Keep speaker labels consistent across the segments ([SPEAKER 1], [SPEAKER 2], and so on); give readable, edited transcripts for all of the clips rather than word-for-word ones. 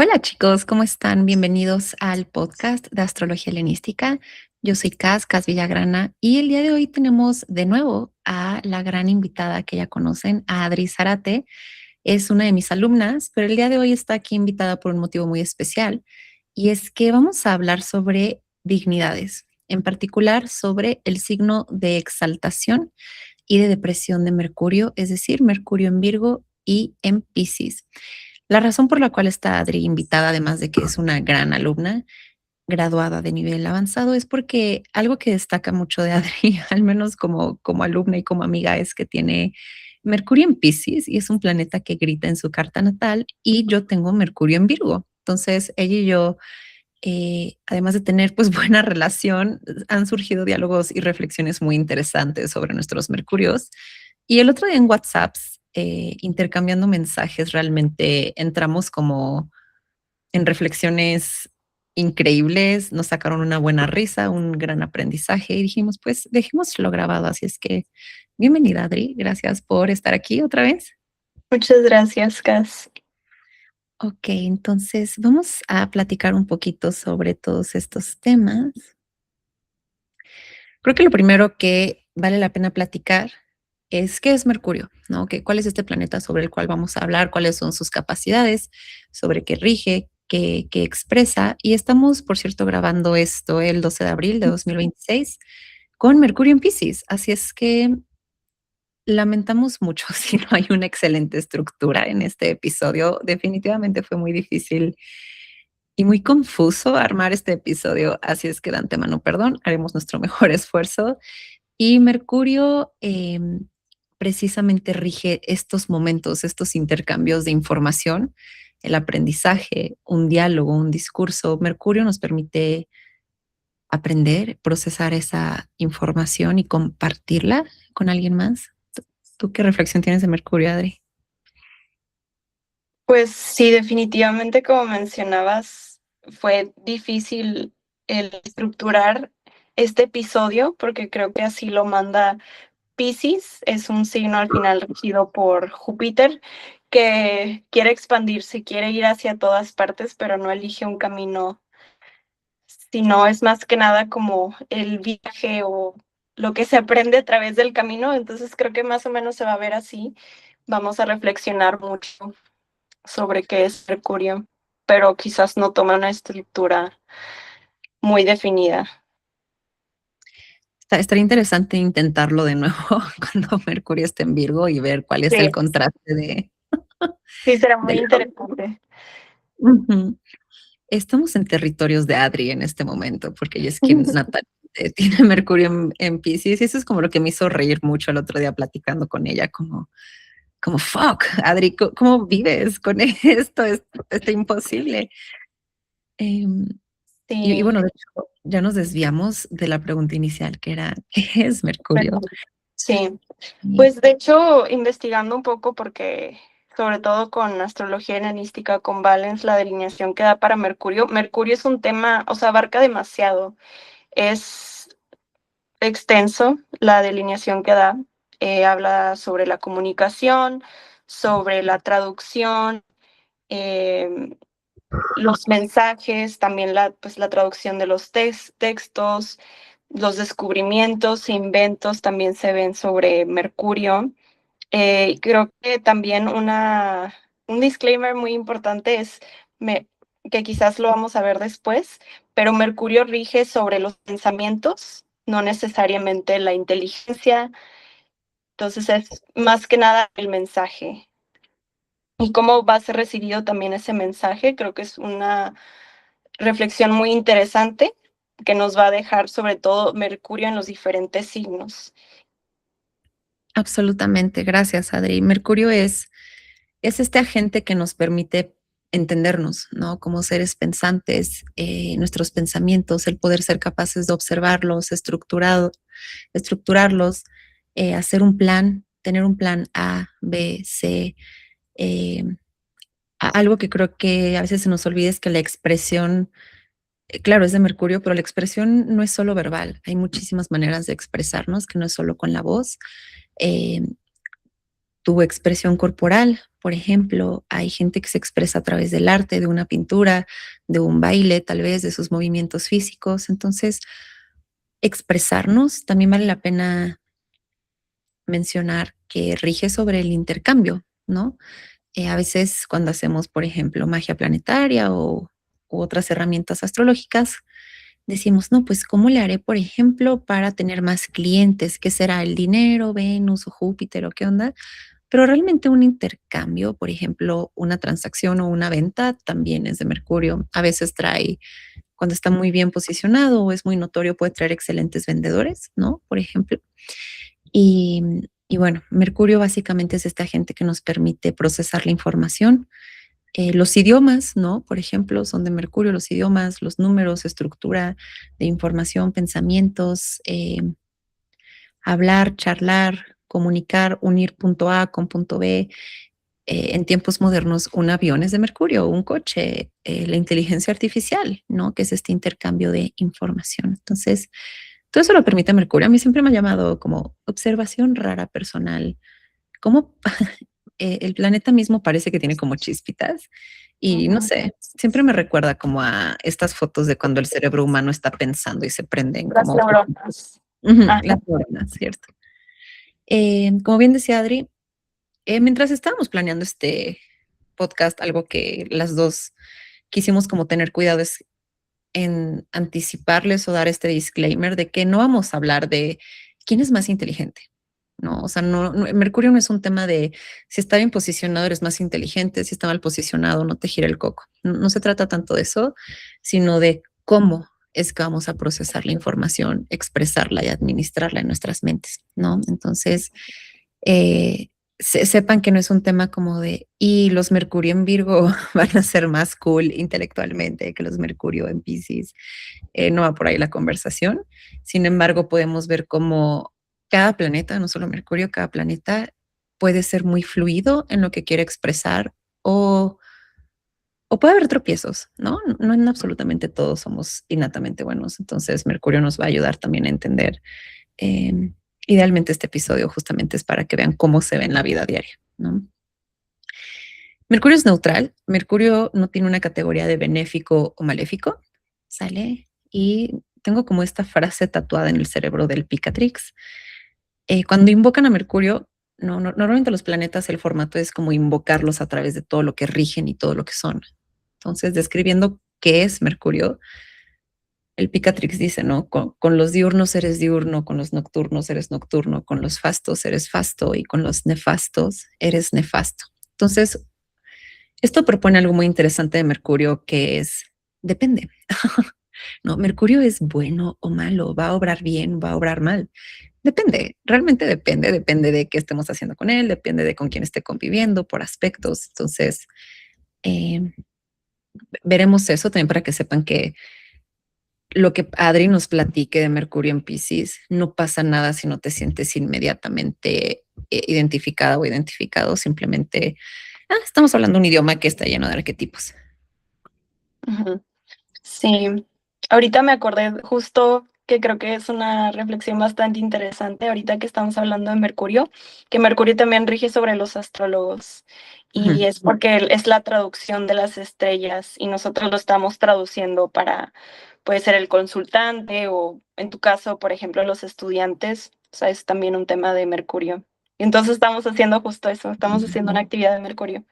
[SPEAKER 1] Hola chicos, ¿cómo están? Bienvenidos al podcast de Astrología Helenística. Yo soy Cas Villagrana y el día de hoy tenemos de nuevo a la gran invitada que ya conocen, a Adri Zárate. Es una de mis alumnas, pero el día de hoy está aquí invitada por un motivo muy especial y es que vamos a hablar sobre dignidades, en particular sobre el signo de exaltación y de depresión de Mercurio, es decir, Mercurio en Virgo y en Piscis. La razón por la cual está Adri invitada, además de que es una gran alumna, graduada de nivel avanzado, es porque algo que destaca mucho de Adri, al menos como alumna y como amiga, es que tiene Mercurio en Piscis y es un planeta que grita en su carta natal y yo tengo Mercurio en Virgo. Entonces, ella y yo, además de tener pues buena relación, han surgido diálogos y reflexiones muy interesantes sobre nuestros Mercurios. Y el otro día en WhatsApp, intercambiando mensajes, realmente entramos como en reflexiones increíbles, nos sacaron una buena risa, un gran aprendizaje y dijimos, pues dejémoslo grabado. Así es que bienvenida, Adri. Gracias por estar aquí otra vez.
[SPEAKER 2] Muchas gracias, Cas.
[SPEAKER 1] Ok, entonces vamos a platicar un poquito sobre todos estos temas. Creo que lo primero que vale la pena platicar es qué es Mercurio, ¿no? ¿Cuál es este planeta sobre el cual vamos a hablar? ¿Cuáles son sus capacidades? ¿Sobre qué rige? ¿Qué expresa? Y estamos, por cierto, grabando esto el 12 de abril de 2026 con Mercurio en Piscis. Así es que lamentamos mucho si no hay una excelente estructura en este episodio. Definitivamente fue muy difícil y muy confuso armar este episodio. Así es que de antemano, perdón, haremos nuestro mejor esfuerzo. Y Mercurio precisamente rige estos momentos, estos intercambios de información, el aprendizaje, un diálogo, un discurso. Mercurio nos permite aprender, procesar esa información y compartirla con alguien más. ¿Tú qué reflexión tienes de Mercurio, Adri?
[SPEAKER 2] Pues sí, definitivamente, como mencionabas, fue difícil el estructurar este episodio porque creo que así lo manda Piscis. Es un signo al final regido por Júpiter que quiere expandirse, quiere ir hacia todas partes, pero no elige un camino, sino es más que nada como el viaje o lo que se aprende a través del camino. Entonces creo que más o menos se va a ver así. Vamos a reflexionar mucho sobre qué es Mercurio, pero quizás no toma una estructura muy definida.
[SPEAKER 1] Estaría interesante intentarlo de nuevo cuando Mercurio esté en Virgo y ver cuál es el
[SPEAKER 2] Sí,
[SPEAKER 1] contraste
[SPEAKER 2] sí, será
[SPEAKER 1] de
[SPEAKER 2] muy
[SPEAKER 1] la...
[SPEAKER 2] interesante.
[SPEAKER 1] Ujú. Estamos en territorios de Adri en este momento, porque ella es quien natal tiene Mercurio en Piscis, y eso es como lo que me hizo reír mucho el otro día platicando con ella, como fuck, Adri, ¿cómo vives con esto? Está imposible. Em, y
[SPEAKER 2] Sí,
[SPEAKER 1] bueno, de hecho, ya nos desviamos de la pregunta inicial, que era, ¿qué es Mercurio?
[SPEAKER 2] sí.
[SPEAKER 1] Y
[SPEAKER 2] Pues de hecho, investigando un poco, porque sobre todo con astrología helenística, con Valens, la delineación que da para Mercurio, Mercurio es un tema, o sea, abarca demasiado. Es extenso la delineación que da. Habla sobre la comunicación, sobre la traducción, eh, los mensajes, también pues, la traducción de los textos, los descubrimientos e inventos también se ven sobre Mercurio. Creo que también un disclaimer muy importante es me, que quizás lo vamos a ver después, pero Mercurio rige sobre los pensamientos, no necesariamente la inteligencia. Entonces es más que nada el mensaje. Y cómo va a ser recibido también ese mensaje, creo que es una reflexión muy interesante que nos va a dejar sobre todo Mercurio en los diferentes signos.
[SPEAKER 1] absolutamente, gracias, Adri. Mercurio es este agente que nos permite entendernos, ¿no? Como seres pensantes, nuestros pensamientos, el poder ser capaces de observarlos, estructurarlos, hacer un plan, tener un plan A, B, C. eh, Algo que creo que a veces se nos olvida es que la expresión, claro, es de Mercurio, pero la expresión no es solo verbal. Hay muchísimas maneras de expresarnos, que no es solo con la voz. Eh, Tu expresión corporal Por ejemplo, hay gente que se expresa a través del arte, de una pintura, de un baile, tal vez, de sus movimientos físicos. Entonces, expresarnos también vale la pena mencionar que rige sobre el intercambio, ¿no? A veces cuando hacemos, por ejemplo, magia planetaria u otras herramientas astrológicas, decimos, no, pues, ¿cómo le haré, por ejemplo, para tener más clientes? ¿Qué será el dinero, Venus o Júpiter o qué onda? Pero realmente un intercambio, por ejemplo, una transacción o una venta también es de Mercurio. A veces trae, cuando está muy bien posicionado o es muy notorio, puede traer excelentes vendedores, ¿no? Por ejemplo. Y, y bueno, Mercurio básicamente es esta agente que nos permite procesar la información. Los idiomas, ¿no? Por ejemplo, son de Mercurio los idiomas, los números, estructura de información, pensamientos, hablar, charlar, comunicar, unir punto A con punto B. En tiempos modernos, un avión es de Mercurio, un coche, la inteligencia artificial, ¿no? Que es este intercambio de información. Entonces, todo eso lo permite Mercurio. A mí siempre me ha llamado como observación rara personal, cómo el planeta mismo parece que tiene como chispitas y no
[SPEAKER 2] Ujú.
[SPEAKER 1] sé, siempre me recuerda como a estas fotos de cuando el cerebro humano está pensando y se prenden
[SPEAKER 2] Las
[SPEAKER 1] como
[SPEAKER 2] neuronas.
[SPEAKER 1] ujú,
[SPEAKER 2] Ajá.
[SPEAKER 1] las neuronas, ¿cierto? Como bien decía Adri, mientras estábamos planeando este podcast, algo que las dos quisimos como tener cuidado es en anticiparles o dar este disclaimer de que no vamos a hablar de quién es más inteligente, ¿no? O sea, Mercurio no es un tema de si está bien posicionado eres más inteligente, si está mal posicionado no te gira el coco. No se trata tanto de eso, sino de cómo es que vamos a procesar la información, expresarla y administrarla en nuestras mentes, ¿no? Entonces, eh, sepan que no es un tema como de, y los Mercurio en Virgo van a ser más cool intelectualmente que los Mercurio en Piscis. No va por ahí la conversación. Sin embargo, podemos ver cómo cada planeta, no solo Mercurio, cada planeta puede ser muy fluido en lo que quiere expresar o, o puede haber tropiezos, ¿no? No en absolutamente todos somos innatamente buenos. Entonces, Mercurio nos va a ayudar también a entender. eh, Idealmente este episodio justamente es para que vean cómo se ve en la vida diaria, ¿no? Mercurio es neutral. Mercurio no tiene una categoría de benéfico o maléfico. ¿Sale? Y tengo como esta frase tatuada en el cerebro del Picatrix. Cuando invocan a Mercurio, normalmente los planetas el formato es como invocarlos a través de todo lo que rigen y todo lo que son. Entonces, describiendo qué es Mercurio, el Picatrix dice, ¿no? Con los diurnos eres diurno, con los nocturnos eres nocturno, con los fastos eres fasto y con los nefastos eres nefasto. Entonces, esto propone algo muy interesante de Mercurio que es, depende. ¿No? Mercurio es bueno o malo, va a obrar bien, va a obrar mal. Depende, realmente depende de qué estemos haciendo con él, depende de con quién esté conviviendo por aspectos. Entonces, eh, veremos eso también para que sepan que lo que Adri nos platique de Mercurio en Piscis, no pasa nada si no te sientes inmediatamente identificada o identificado, simplemente estamos hablando un idioma que está lleno de arquetipos.
[SPEAKER 2] Ujú. Sí, ahorita me acordé justo que creo que es una reflexión bastante interesante, ahorita que estamos hablando de Mercurio, que Mercurio también rige sobre los astrólogos
[SPEAKER 1] Ujú.
[SPEAKER 2] y es porque es la traducción de las estrellas y nosotros lo estamos traduciendo para, puede ser el consultante o en tu caso, por ejemplo, los estudiantes, o sea, es también un tema de Mercurio. Y entonces estamos haciendo justo eso, estamos haciendo una actividad de Mercurio.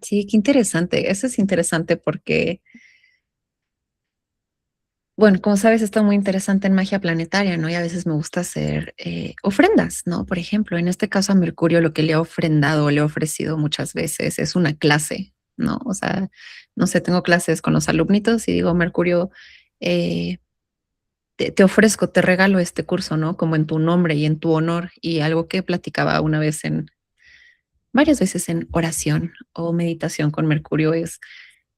[SPEAKER 1] Sí, qué interesante. Eso es interesante porque bueno, como sabes, está muy interesante en magia planetaria, ¿no? Y a veces me gusta hacer ofrendas, ¿no? Por ejemplo, en este caso a Mercurio lo que le he ofrendado, le he ofrecido muchas veces es una clase, ¿no? O sea, no sé, tengo clases con los alumnitos y digo, Mercurio, eh, te ofrezco, te regalo este curso, ¿no? Como en tu nombre y en tu honor. Y algo que platicaba una vez varias veces en oración o meditación con Mercurio es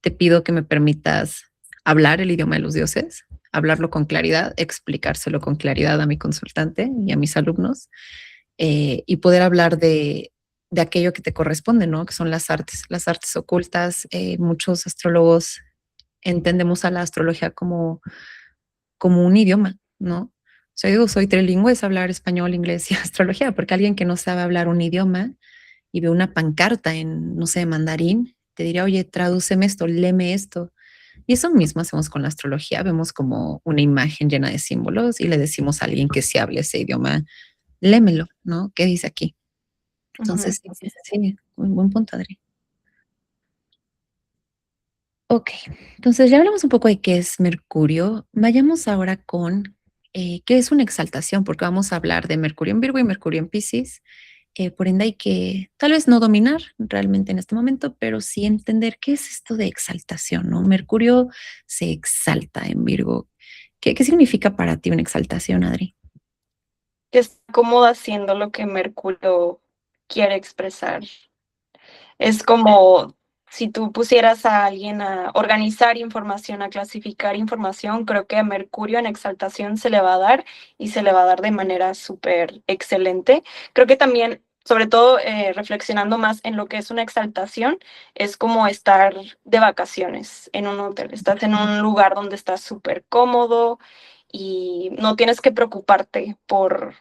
[SPEAKER 1] te pido que me permitas hablar el idioma de los dioses, hablarlo con claridad, explicárselo con claridad a mi consultante y a mis alumnos, y poder hablar de aquello que te corresponde, ¿no? Que son las artes ocultas. Muchos astrólogos entendemos a la astrología como un idioma, ¿no? O sea, digo, soy trilingüe, es hablar español, inglés y astrología, porque alguien que no sabe hablar un idioma y ve una pancarta en, no sé, mandarín, te diría, oye, tradúceme esto, léeme esto. Y eso mismo hacemos con la astrología. Vemos como una imagen llena de símbolos y le decimos a alguien que sí hable ese idioma, lémelo, ¿no? ¿Qué dice aquí?
[SPEAKER 2] Ujú.
[SPEAKER 1] Entonces, sí, un buen punto, Adri. Ok, entonces ya hablamos un poco de qué es Mercurio. Vayamos ahora con qué es una exaltación, porque vamos a hablar de Mercurio en Virgo y Mercurio en Piscis. Por ende, hay que tal vez no dominar realmente en este momento, pero sí entender qué es esto de exaltación, ¿no? Mercurio se exalta en Virgo. ¿Qué significa para ti una exaltación, Adri?
[SPEAKER 2] Que está cómoda haciendo lo que Mercurio quiere expresar. Es como si tú pusieras a alguien a organizar información, a clasificar información, creo que a Mercurio en exaltación se le va a dar y se le va a dar de manera súper excelente. Creo que también, sobre todo reflexionando más en lo que es una exaltación, es como estar de vacaciones en un hotel. Estás en un lugar donde estás súper cómodo y no tienes que preocuparte por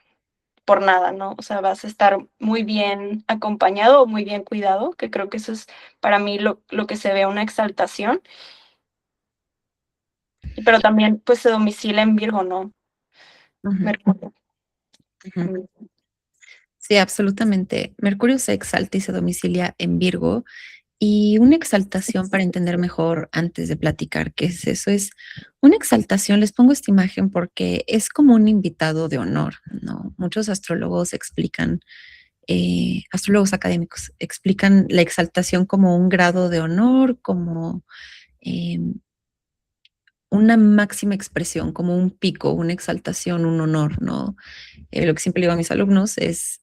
[SPEAKER 2] nada, ¿no? O sea, vas a estar muy bien acompañado o muy bien cuidado, que creo que eso es para mí lo que se ve una exaltación, pero también pues se domicila en Virgo, ¿no?
[SPEAKER 1] Ujú,
[SPEAKER 2] Mercurio.
[SPEAKER 1] ujú. Sí, absolutamente. Mercurio se exalta y se domicilia en Virgo. Y una exaltación, para entender mejor antes de platicar qué es eso, es una exaltación. Les pongo esta imagen porque es como un invitado de honor, ¿no? Muchos astrólogos explican, astrólogos académicos explican la exaltación como un grado de honor, como eh, una máxima expresión, como un pico, una exaltación, un honor, ¿no? Lo que siempre digo a mis alumnos es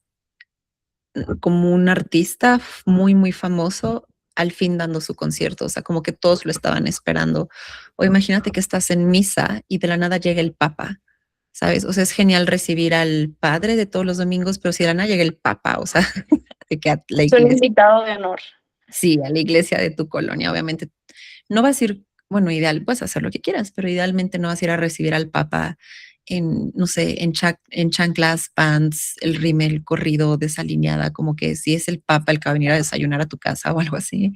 [SPEAKER 1] como un artista muy, muy famoso al fin dando su concierto, o sea, como que todos lo estaban esperando. O imagínate que estás en misa y de la nada llega el Papa, ¿sabes? O sea, es genial recibir al Padre de todos los domingos, pero si de la nada llega el Papa, o sea, de que a la
[SPEAKER 2] Es un
[SPEAKER 1] iglesia,
[SPEAKER 2] invitado de honor.
[SPEAKER 1] sí, a la iglesia de tu colonia, obviamente, no vas a ir, bueno, ideal, puedes hacer lo que quieras, pero idealmente no vas a ir a recibir al Papa en, no sé, en chanclas, pants, el rímel corrido, desalineada, como que si es el Papa el que va a venir a desayunar a tu casa o algo así.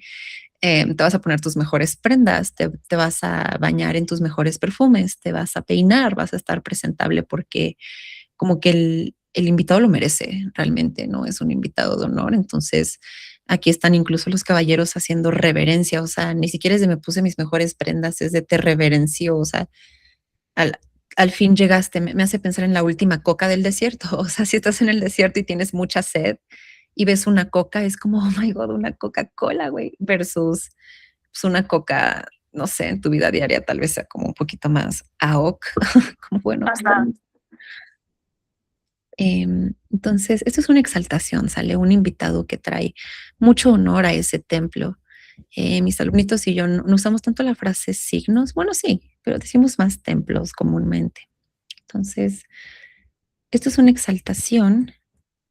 [SPEAKER 1] Te vas a poner tus mejores prendas, te vas a bañar en tus mejores perfumes, te vas a peinar, vas a estar presentable porque como que el invitado lo merece realmente, ¿no? Es un invitado de honor. Entonces, aquí están incluso los caballeros haciendo reverencia, o sea, ni siquiera es de me puse mis mejores prendas, es de te reverencio, o sea, al, al fin llegaste, me hace pensar en la última coca del desierto, o sea, si estás en el desierto y tienes mucha sed y ves una coca, es como, oh my God, una Coca-Cola, güey, versus pues, una coca, no sé, en tu vida diaria tal vez sea como un poquito más AOC, como bueno, pues,
[SPEAKER 2] Ajá.
[SPEAKER 1] entonces, esto es una exaltación, sale un invitado que trae mucho honor a ese templo. Mis alumnitos y yo no usamos tanto la frase signos, bueno, sí, pero decimos más templos comúnmente. Entonces, esto es una exaltación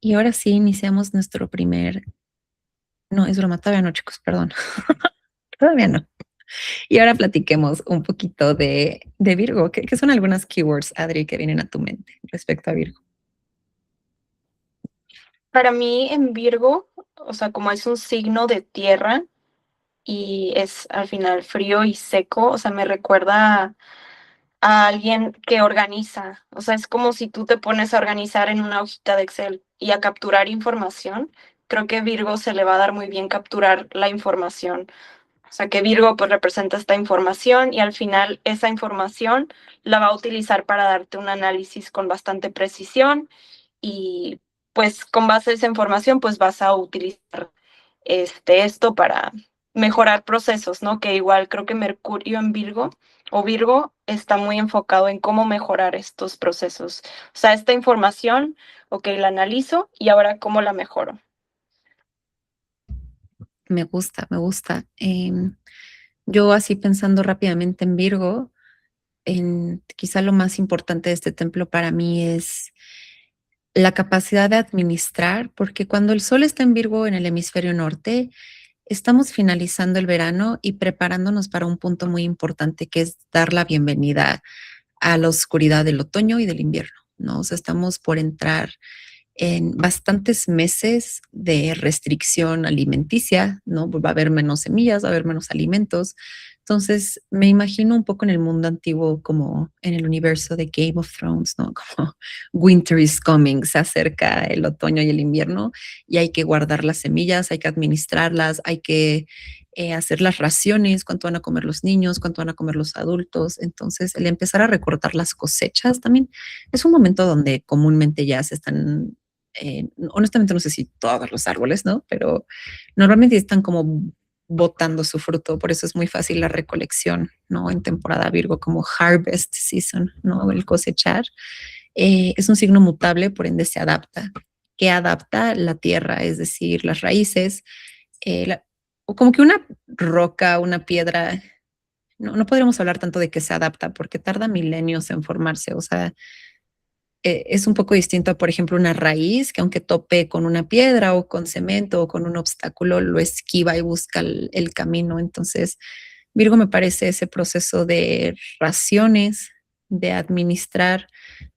[SPEAKER 1] y ahora sí iniciamos nuestro primer, no, es broma, todavía no, chicos, perdón, todavía no. Y ahora platiquemos un poquito de Virgo. ¿Qué son algunas keywords, Adri, que vienen a tu mente respecto a Virgo?
[SPEAKER 2] Para mí en Virgo, o sea, como es un signo de tierra y es al final frío y seco, o sea, me recuerda a alguien que organiza. O sea, es como si tú te pones a organizar en una hojita de Excel y a capturar información. Creo que Virgo se le va a dar muy bien capturar la información. O sea, que Virgo pues representa esta información y al final esa información la va a utilizar para darte un análisis con bastante precisión y pues con base a esa información pues vas a utilizar esto para mejorar procesos, ¿no? Que igual creo que Mercurio en Virgo o Virgo está muy enfocado en cómo mejorar estos procesos. O sea, esta información, ok, la analizo y ahora cómo la mejoro.
[SPEAKER 1] Me gusta, me gusta. Yo así pensando rápidamente en Virgo, quizá lo más importante de este templo para mí es la capacidad de administrar, porque cuando el sol está en Virgo en el hemisferio norte, estamos finalizando el verano y preparándonos para un punto muy importante que es dar la bienvenida a la oscuridad del otoño y del invierno, ¿no? O sea, estamos por entrar en bastantes meses de restricción alimenticia, ¿no? Va a haber menos semillas, va a haber menos alimentos. Entonces, me imagino un poco en el mundo antiguo como en el universo de Game of Thrones, ¿no? Como winter is coming, se acerca el otoño y el invierno y hay que guardar las semillas, hay que administrarlas, hay que hacer las raciones, cuánto van a comer los niños, cuánto van a comer los adultos. Entonces, el empezar a recortar las cosechas también es un momento donde comúnmente ya se están, honestamente no sé si todos los árboles, ¿no? Pero normalmente están como botando su fruto, por eso es muy fácil la recolección, ¿no? En temporada Virgo, como harvest season, ¿no? El cosechar. Es un signo mutable, por ende se adapta. ¿Qué adapta la tierra? Es decir, las raíces, o como que una roca, una piedra, no podríamos hablar tanto de que se adapta porque tarda milenios en formarse, o sea, es un poco distinto a, por ejemplo, una raíz que aunque tope con una piedra o con cemento o con un obstáculo, lo esquiva y busca el camino. Entonces, Virgo me parece ese proceso de raciones, de administrar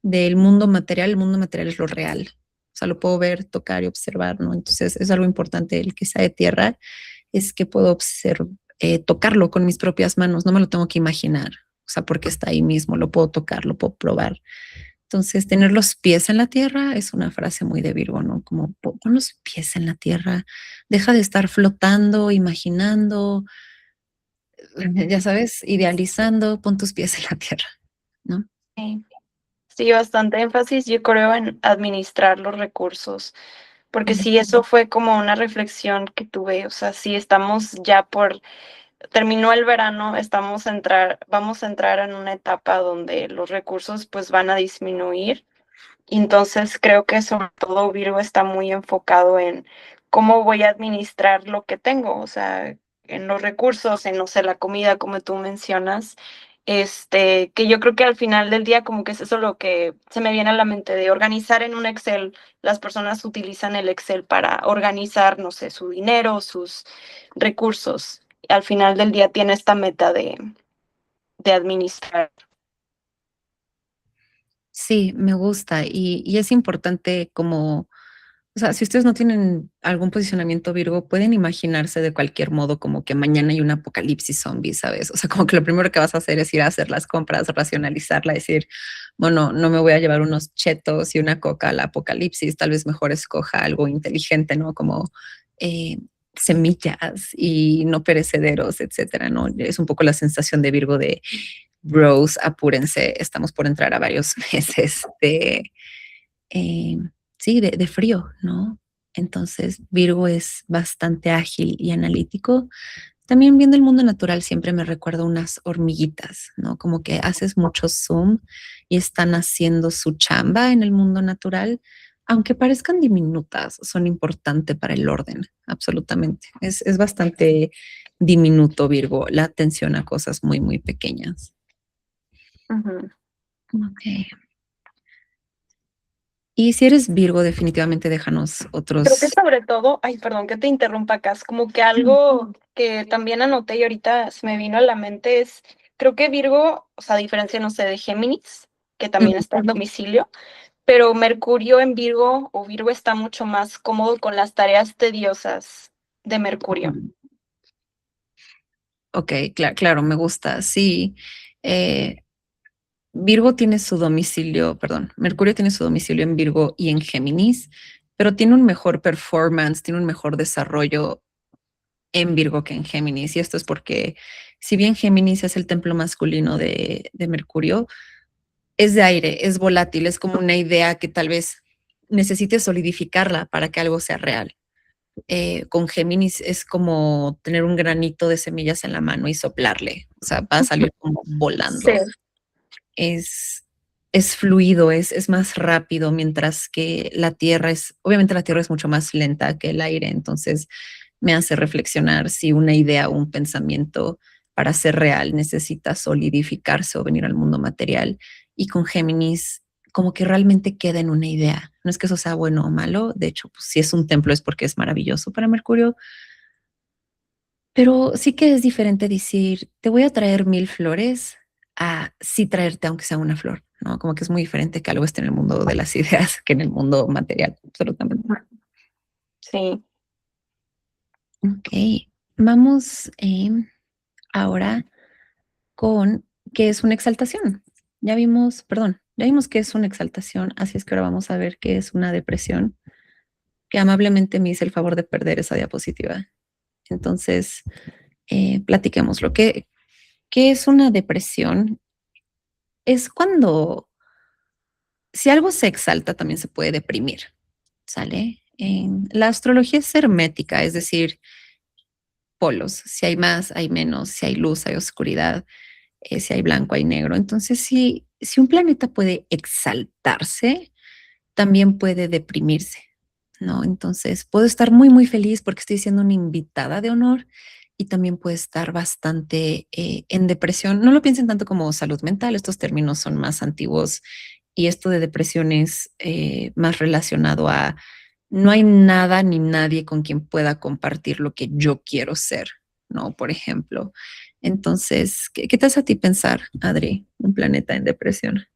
[SPEAKER 1] del mundo material. El mundo material es lo real. O sea, lo puedo ver, tocar y observar, ¿no? Entonces, es algo importante el que sea de tierra, es que puedo observar, tocarlo con mis propias manos, no me lo tengo que imaginar. O sea, porque está ahí mismo, lo puedo tocar, lo puedo probar. Entonces, tener los pies en la tierra es una frase muy de Virgo, ¿no? Como pon los pies en la tierra, deja de estar flotando, imaginando, ya sabes, idealizando, pon tus pies en la tierra, ¿no?
[SPEAKER 2] Sí. Sí, bastante énfasis, yo creo, en administrar los recursos, porque sí, eso fue como una reflexión que tuve, o sea, sí estamos ya terminó el verano, vamos a entrar en una etapa donde los recursos pues van a disminuir. Entonces creo que sobre todo Virgo está muy enfocado en cómo voy a administrar lo que tengo, o sea, en los recursos, en, no sé, la comida, como tú mencionas, que yo creo que al final del día como que es eso lo que se me viene a la mente de organizar en un Excel. Las personas utilizan el Excel para organizar, no sé, su dinero, sus recursos. Al final del día tiene esta meta de administrar.
[SPEAKER 1] Sí, me gusta y es importante como, o sea, si ustedes no tienen algún posicionamiento Virgo, pueden imaginarse de cualquier modo como que mañana hay un apocalipsis zombie, ¿sabes? O sea, como que lo primero que vas a hacer es ir a hacer las compras, racionalizarla, decir, bueno, no me voy a llevar unos chetos y una coca al apocalipsis, tal vez mejor escoja algo inteligente, ¿no? Como eh, semillas y no perecederos, etcétera, ¿no? Es un poco la sensación de Virgo de, bros, apúrense, estamos por entrar a varios meses eh, sí, de frío, ¿no? Entonces, Virgo es bastante ágil y analítico. También viendo el mundo natural siempre me recuerda unas hormiguitas, ¿no? Como que haces mucho zoom y están haciendo su chamba en el mundo natural. Aunque parezcan diminutas, son importantes para el orden, absolutamente. Es bastante diminuto, Virgo, la atención a cosas muy, muy pequeñas.
[SPEAKER 2] Ujú.
[SPEAKER 1] Ok. Y si eres Virgo, definitivamente déjanos
[SPEAKER 2] Creo que
[SPEAKER 1] otros.
[SPEAKER 2] sobre todo, ay, perdón que te interrumpa, Cas, como que algo que también anoté y ahorita se me vino a la mente es, creo que Virgo, o sea, a diferencia, no sé, de Géminis, que también está en domicilio, pero Mercurio en Virgo o Virgo está mucho más cómodo con las tareas tediosas de Mercurio.
[SPEAKER 1] Ok, claro, me gusta. Sí. Eh, Virgo tiene su domicilio, perdón, Mercurio tiene su domicilio en Virgo y en Géminis, pero tiene un mejor performance, tiene un mejor desarrollo en Virgo que en Géminis. Y esto es porque, si bien Géminis es el templo masculino de Mercurio, es de aire, es volátil, es como una idea que tal vez necesites solidificarla para que algo sea real. Con Géminis es como tener un granito de semillas en la mano y soplarle, o sea, va a salir como
[SPEAKER 2] Sí.
[SPEAKER 1] volando. Es, es fluido, es más rápido, mientras que la Tierra obviamente la Tierra es mucho más lenta que el aire, entonces me hace reflexionar si una idea o un pensamiento para ser real necesita solidificarse o venir al mundo material. Y con Géminis, como que realmente queda en una idea. No es que eso sea bueno o malo, de hecho, pues, si es un templo es porque es maravilloso para Mercurio, pero sí que es diferente decir, te voy a traer 1000 flores a sí traerte aunque sea una flor, ¿no? Como que es muy diferente que algo esté en el mundo de las ideas que en el mundo material, absolutamente.
[SPEAKER 2] Sí.
[SPEAKER 1] Ok, vamos ahora con qué es una exaltación. Ya vimos qué es una exaltación, así es que ahora vamos a ver qué es una depresión, que amablemente me hice el favor de perder esa diapositiva. Entonces, platiquémoslo. ¿Qué es una depresión? Es cuando, si algo se exalta, también se puede deprimir, ¿sale? La astrología es hermética, es decir, polos. Si hay más, hay menos. Si hay luz, hay oscuridad. Si hay blanco, hay negro. Entonces, si un planeta puede exaltarse, también puede deprimirse, ¿no? Entonces, puedo estar muy, muy feliz porque estoy siendo una invitada de honor y también puede estar bastante en depresión. No lo piensen tanto como salud mental, estos términos son más antiguos y esto de depresión es más relacionado a no hay nada ni nadie con quien pueda compartir lo que yo quiero ser, ¿no? Por ejemplo. Entonces, ¿qué te hace a ti pensar, Adri, un planeta en depresión?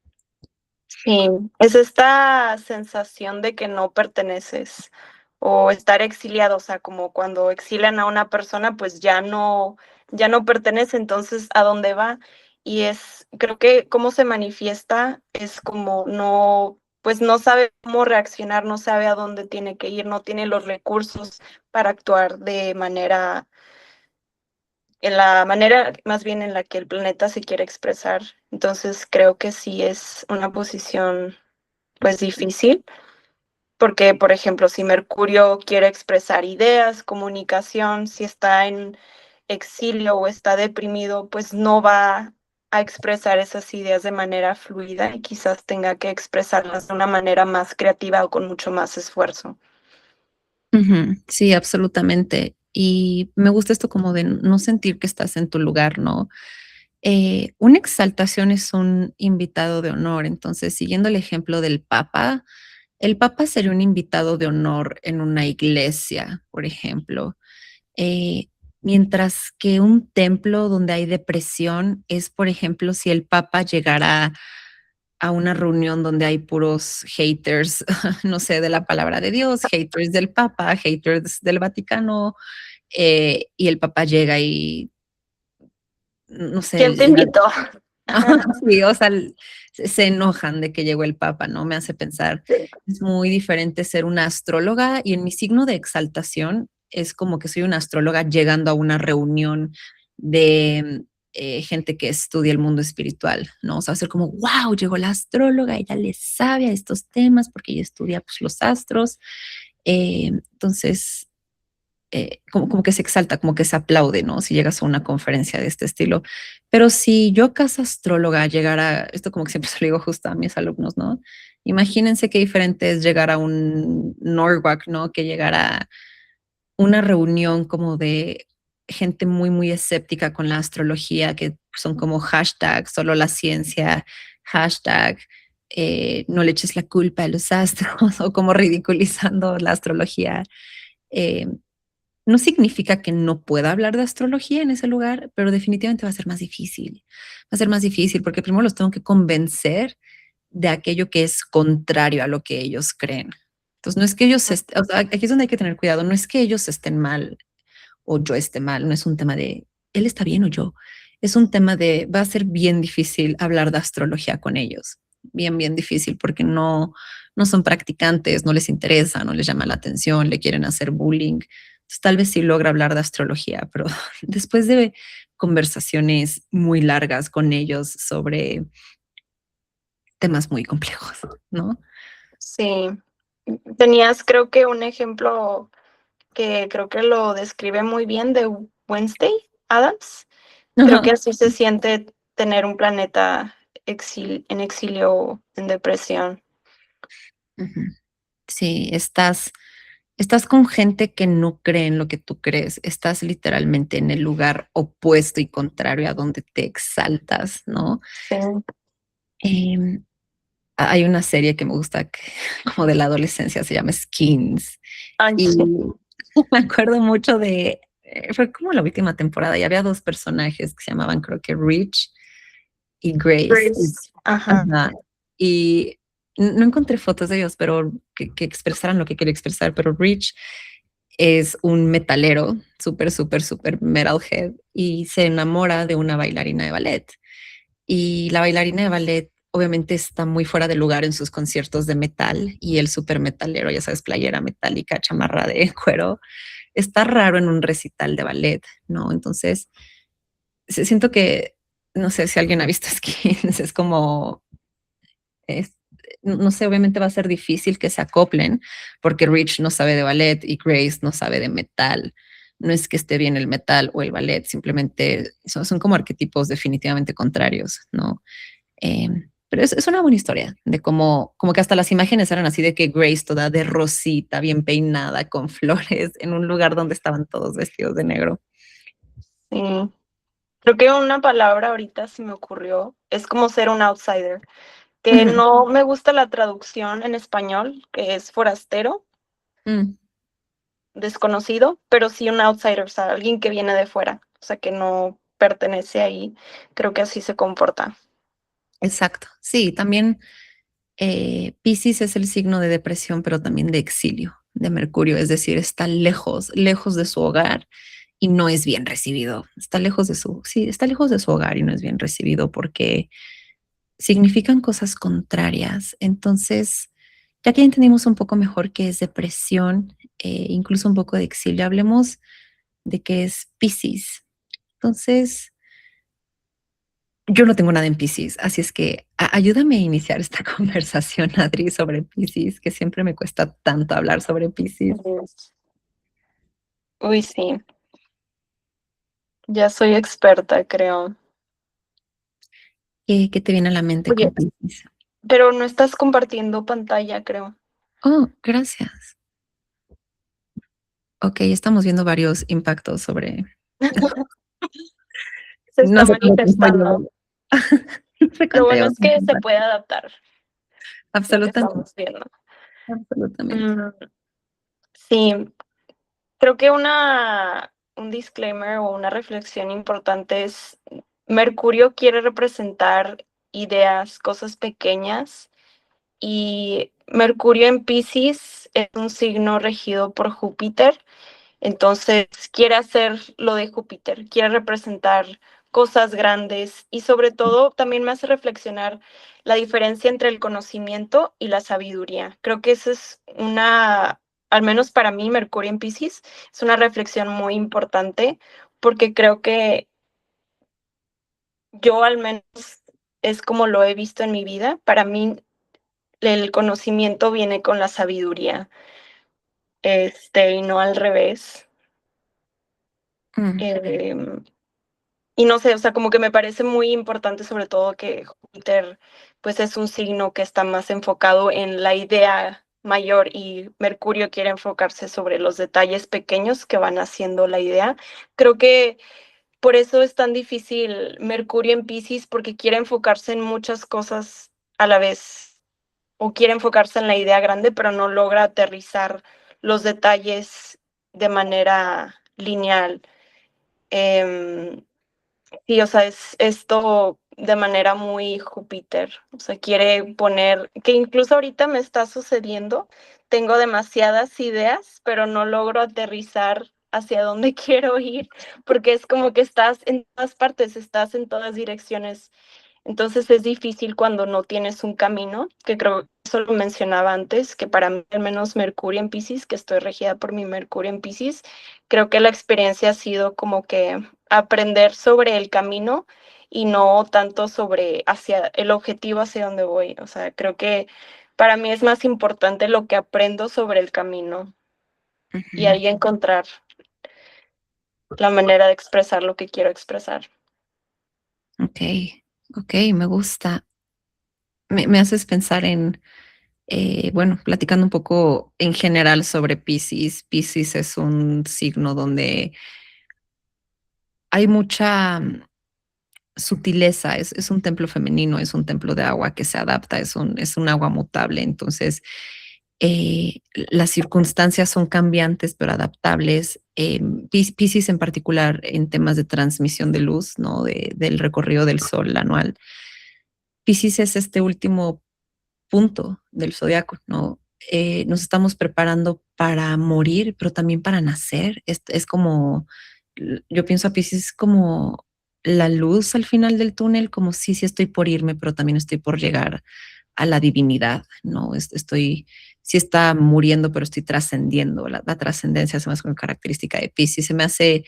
[SPEAKER 2] Sí, es esta sensación de que no perteneces o estar exiliado, o sea, como cuando exilian a una persona, pues ya no pertenece, entonces ¿a dónde va? Y creo que cómo se manifiesta es como no, pues no sabe cómo reaccionar, no sabe a dónde tiene que ir, no tiene los recursos para actuar de manera en la manera más bien en la que el planeta se quiere expresar. Entonces creo que sí es una posición pues difícil, porque por ejemplo, si Mercurio quiere expresar ideas, comunicación, si está en exilio o está deprimido, pues no va a expresar esas ideas de manera fluida y quizás tenga que expresarlas de una manera más creativa o con mucho más esfuerzo.
[SPEAKER 1] Ujú, sí, absolutamente. Y me gusta esto como de no sentir que estás en tu lugar, ¿no? Una exaltación es un invitado de honor. Entonces, siguiendo el ejemplo del Papa, el Papa sería un invitado de honor en una iglesia, por ejemplo. Eh, Mientras que un templo donde hay depresión es, por ejemplo, si el Papa llegara a una reunión donde hay puros haters, no sé, de la palabra de Dios, haters del Papa, haters del Vaticano, y el Papa llega y, no sé,
[SPEAKER 2] ¿Quién te invitó?
[SPEAKER 1] sí, o sea, se enojan de que llegó el Papa, ¿no? Me hace pensar,
[SPEAKER 2] Sí.
[SPEAKER 1] es muy diferente ser una astróloga y en mi signo de exaltación es como que soy una astróloga llegando a una reunión de gente que estudia el mundo espiritual, ¿no? O sea, va a ser como, wow, llegó la astróloga, ella le sabe a estos temas porque ella estudia pues, los astros. Entonces, como que se exalta, como que se aplaude, ¿no? Si llegas a una conferencia de este estilo. Pero si yo, casa astróloga, llegara, esto como que siempre se lo digo justo a mis alumnos, ¿no? Imagínense qué diferente es llegar a un NORWAC, ¿no? Que llegar a una reunión como de gente muy, muy escéptica con la astrología, que son como hashtag, solo la ciencia, hashtag, no le eches la culpa a los astros, o como ridiculizando la astrología. Eh, no significa que no pueda hablar de astrología en ese lugar, pero definitivamente va a ser más difícil. Va a ser más difícil porque primero los tengo que convencer de aquello que es contrario a lo que ellos creen. Entonces, no es que ellos, o sea, aquí es donde hay que tener cuidado, no es que ellos estén mal o yo esté mal, no es un tema de él está bien o yo, es un tema de va a ser bien difícil hablar de astrología con ellos, bien, bien difícil porque no son practicantes, no les interesa, no les llama la atención, le quieren hacer bullying. Entonces, tal vez sí logra hablar de astrología, pero después de conversaciones muy largas con ellos sobre temas muy complejos, ¿no?
[SPEAKER 2] Sí. Tenías, creo que un ejemplo que creo que lo describe muy bien de Wednesday Adams. Creo que
[SPEAKER 1] Ajá.
[SPEAKER 2] así se siente tener un planeta en exilio o en depresión.
[SPEAKER 1] Ujú. Sí, estás con gente que no cree en lo que tú crees. Estás literalmente en el lugar opuesto y contrario a donde te exaltas, ¿no?
[SPEAKER 2] Sí.
[SPEAKER 1] Em, Hay una serie que me gusta como de la adolescencia, se llama Skins.
[SPEAKER 2] Ay,
[SPEAKER 1] Y
[SPEAKER 2] sí.
[SPEAKER 1] me acuerdo mucho de, fue como la última temporada y había dos personajes que se llamaban, creo que Rich y Grace.
[SPEAKER 2] Grace. Ajá.
[SPEAKER 1] Ajá. y no encontré fotos de ellos, pero que expresaran lo que quería expresar, pero Rich es un metalero, súper, súper, súper metalhead, y se enamora de una bailarina de ballet. Y la bailarina de ballet obviamente está muy fuera de lugar en sus conciertos de metal y el súper metalero, ya sabes, playera metálica, chamarra de cuero, está raro en un recital de ballet, ¿no? Entonces, siento que, no sé si alguien ha visto Skins, es como es, no sé, obviamente va a ser difícil que se acoplen porque Rich no sabe de ballet y Grace no sabe de metal. No es que esté bien el metal o el ballet, simplemente son como arquetipos definitivamente contrarios, ¿no? Eh, pero es una buena historia de cómo, como que hasta las imágenes eran así de que Grace toda de rosita, bien peinada, con flores, en un lugar donde estaban todos vestidos de negro.
[SPEAKER 2] Sí. Creo que una palabra ahorita se me ocurrió, es como ser un outsider,
[SPEAKER 1] Uh
[SPEAKER 2] que
[SPEAKER 1] -huh.
[SPEAKER 2] no me gusta la traducción en español, que es forastero, desconocido, pero sí un outsider, o sea, alguien que viene de fuera, o sea, que no pertenece ahí, creo que así se comporta.
[SPEAKER 1] Exacto. Sí, también Piscis es el signo de depresión, pero también de exilio de Mercurio, es decir, está lejos, lejos de su hogar y no es bien recibido. Está lejos de su, sí, está lejos de su hogar y no es bien recibido porque significan cosas contrarias. Entonces, ya que entendimos un poco mejor qué es depresión, incluso un poco de exilio, hablemos de qué es Piscis. Entonces, yo no tengo nada en Piscis, así es que ayúdame a iniciar esta conversación, Adri, sobre Piscis, que siempre me cuesta tanto hablar sobre Piscis.
[SPEAKER 2] Uy, sí, ya soy experta, creo.
[SPEAKER 1] ¿Qué te viene a la mente
[SPEAKER 2] Oye,
[SPEAKER 1] con Piscis?
[SPEAKER 2] pero no estás compartiendo pantalla, creo.
[SPEAKER 1] Oh, gracias. Ok, estamos viendo varios impactos sobre...
[SPEAKER 2] Se está
[SPEAKER 1] No sé cuánto tiempo
[SPEAKER 2] manifestando.
[SPEAKER 1] llevo. No sé
[SPEAKER 2] Lo
[SPEAKER 1] cuánto
[SPEAKER 2] bueno
[SPEAKER 1] llevo
[SPEAKER 2] es
[SPEAKER 1] sin
[SPEAKER 2] que se
[SPEAKER 1] compartir.
[SPEAKER 2] puede adaptar lo que
[SPEAKER 1] Absolutamente,
[SPEAKER 2] estamos viendo.
[SPEAKER 1] absolutamente.
[SPEAKER 2] Mm, sí, creo que un disclaimer o una reflexión importante es, Mercurio quiere representar ideas, cosas pequeñas, y Mercurio en Piscis es un signo regido por Júpiter. Entonces, quiere hacer lo de Júpiter, quiere representar cosas grandes y sobre todo también me hace reflexionar la diferencia entre el conocimiento y la sabiduría. Creo que esa es al menos para mí, Mercurio en Piscis, es una reflexión muy importante porque creo que yo al menos es como lo he visto en mi vida. Para mí, el conocimiento viene con la sabiduría, y no al revés.
[SPEAKER 1] Mm,
[SPEAKER 2] Em, Y no sé, o sea, como que me parece muy importante, sobre todo que Júpiter, pues es un signo que está más enfocado en la idea mayor y Mercurio quiere enfocarse sobre los detalles pequeños que van haciendo la idea. Creo que por eso es tan difícil Mercurio en Piscis, porque quiere enfocarse en muchas cosas a la vez o quiere enfocarse en la idea grande, pero no logra aterrizar los detalles de manera lineal. Em, Sí, o sea, es esto de manera muy Júpiter, o sea, quiere poner, que incluso ahorita me está sucediendo, tengo demasiadas ideas, pero no logro aterrizar hacia dónde quiero ir, porque es como que estás en todas partes, estás en todas direcciones. Entonces es difícil cuando no tienes un camino, que creo que eso lo mencionaba antes, que para mí al menos Mercurio en Piscis, que estoy regida por mi Mercurio en Piscis, creo que la experiencia ha sido como que aprender sobre el camino y no tanto sobre hacia el objetivo hacia donde voy. O sea, creo que para mí es más importante lo que aprendo sobre el camino y
[SPEAKER 1] ujú.
[SPEAKER 2] ahí encontrar la manera de expresar lo que quiero expresar.
[SPEAKER 1] Ok, ok, me gusta. Me haces pensar en, bueno, platicando un poco en general sobre Piscis. Piscis es un signo donde hay mucha sutileza, es un templo femenino, es un templo de agua que se adapta, es un agua mutable. Entonces, las circunstancias son cambiantes pero adaptables. Piscis en particular en temas de transmisión de luz, ¿no? Del recorrido del sol anual. Piscis es este último punto del zodiaco, ¿no? Nos estamos preparando para morir, pero también para nacer. Es como, yo pienso a Piscis como la luz al final del túnel, como sí, sí estoy por irme, pero también estoy por llegar a la divinidad, ¿no? Estoy, sí está muriendo, pero estoy trascendiendo. La trascendencia se me hace una característica de Piscis. Se me hace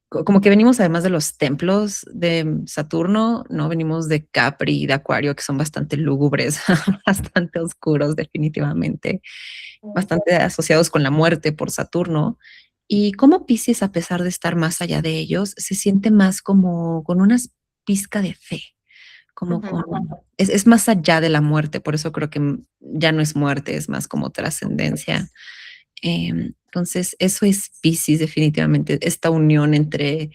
[SPEAKER 1] como que venimos además de los templos de Saturno, ¿no? Venimos de Capri y de Acuario, que son bastante lúgubres, bastante oscuros definitivamente, bastante asociados con la muerte por Saturno. Y como Piscis, a pesar de estar más allá de ellos, se siente más como con una pizca de fe, como
[SPEAKER 2] Ujú.
[SPEAKER 1] con, es más allá de la muerte, por eso creo que ya no es muerte, es más como trascendencia. Entonces, eso es Piscis definitivamente, esta unión entre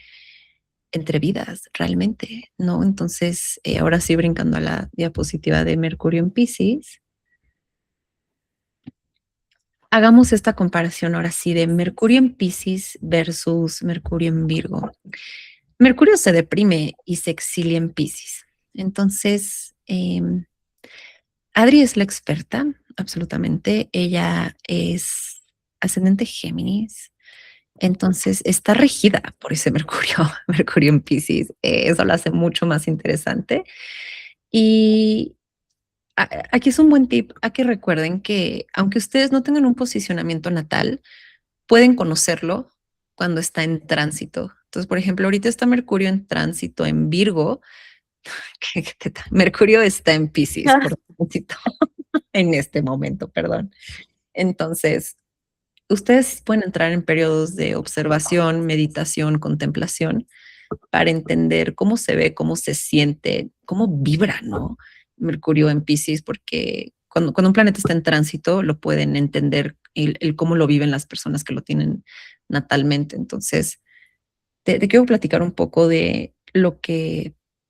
[SPEAKER 1] vidas realmente, ¿no? Entonces, ahora sí, brincando a la diapositiva de Mercurio en Piscis, hagamos esta comparación ahora sí de Mercurio en Piscis versus Mercurio en Virgo. Mercurio se deprime y se exilia en Piscis. Entonces, Adri es la experta, absolutamente. Ella es ascendente Géminis. Entonces está regida por ese Mercurio, Mercurio en Piscis. Eso lo hace mucho más interesante. Y aquí es un buen tip a que recuerden que aunque ustedes no tengan un posicionamiento natal, pueden conocerlo cuando está en tránsito. Entonces, por ejemplo, ahorita está Mercurio en tránsito en Virgo, Mercurio está en Piscis por tránsito en este momento, perdón. Entonces, ustedes pueden entrar en periodos de observación, meditación, contemplación para entender cómo se ve, cómo se siente, cómo vibra, ¿no? Mercurio en Piscis, porque cuando un planeta está en tránsito, lo pueden entender el cómo lo viven las personas que lo tienen natalmente. Entonces, te quiero platicar un poco de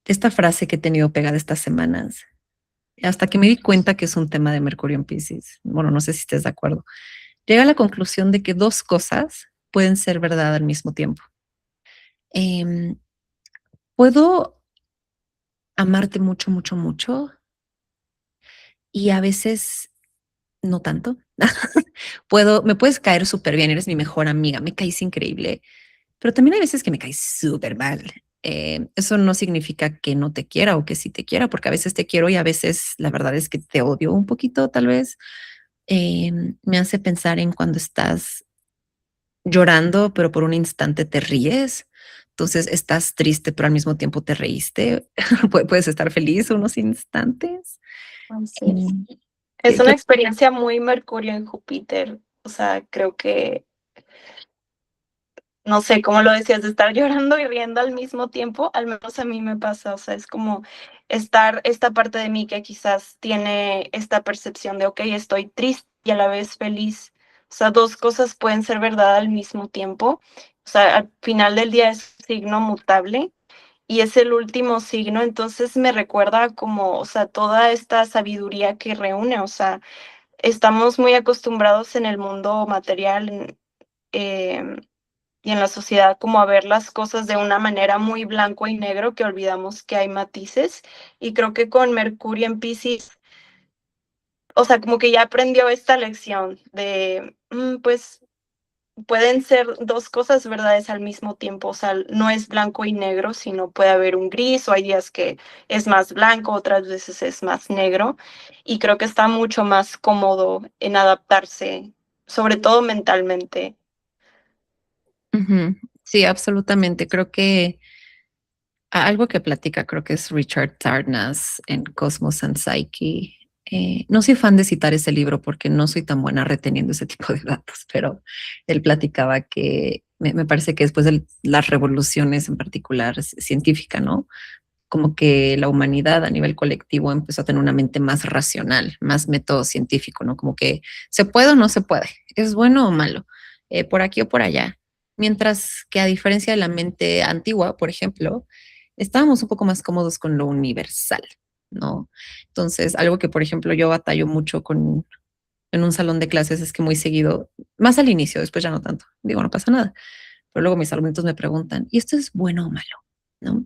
[SPEAKER 1] esta frase que he tenido pegada estas semanas, hasta que me di cuenta que es un tema de Mercurio en Piscis. Bueno, no sé si estés de acuerdo. Llega a la conclusión de que dos cosas pueden ser verdad al mismo tiempo. Em, puedo amarte mucho, mucho, mucho y a veces no tanto. Me puedes caer súper bien, eres mi mejor amiga, me caes increíble, pero también hay veces que me caes súper mal. Eso no significa que no te quiera o que sí te quiera, porque a veces te quiero y a veces la verdad es que te odio un poquito, tal vez. Me hace pensar en cuando estás llorando, pero por un instante te ríes. Entonces estás triste, pero al mismo tiempo te reíste. Puedes estar feliz unos instantes.
[SPEAKER 2] Así es.
[SPEAKER 1] Mm,
[SPEAKER 2] Es una
[SPEAKER 1] creo-
[SPEAKER 2] experiencia muy Mercurio en Júpiter. O sea, creo que, no sé, cómo lo decías, de estar llorando y riendo al mismo tiempo, al menos a mí me pasa. O sea, es como estar esta parte de mí que quizás tiene esta percepción de, ok, estoy triste y a la vez feliz. O sea, dos cosas pueden ser verdad al mismo tiempo. O sea, al final del día es un signo mutable y es el último signo, entonces me recuerda como, o sea, toda esta sabiduría que reúne. O sea, estamos muy acostumbrados en el mundo material, em, y en la sociedad como a ver las cosas de una manera muy blanco y negro, que olvidamos que hay matices. Y creo que con Mercurio en Piscis, o sea, como que ya aprendió esta lección de, pues pueden ser dos cosas verdades al mismo tiempo. O sea, no es blanco y negro, sino puede haber un gris, o hay días que es más blanco, otras veces es más negro. Y creo que está mucho más cómodo en adaptarse, sobre todo mentalmente.
[SPEAKER 1] Ujú. Sí, absolutamente. Creo que algo que platica, creo que es Richard Tarnas en Cosmos and Psyche. No soy fan de citar ese libro porque no soy tan buena reteniendo ese tipo de datos, pero él platicaba que me parece que después de las revoluciones, en particular científica, ¿no? Como que la humanidad a nivel colectivo empezó a tener una mente más racional, más método científico, ¿no? Como que se puede o no se puede, es bueno o malo, por aquí o por allá. Mientras que a diferencia de la mente antigua, por ejemplo, estábamos un poco más cómodos con lo universal, ¿no? Entonces, algo que, por ejemplo, yo batallo mucho en un salón de clases es que muy seguido, más al inicio, después ya no tanto, digo, no pasa nada, pero luego mis alumnos me preguntan, ¿y esto es bueno o malo? ¿No?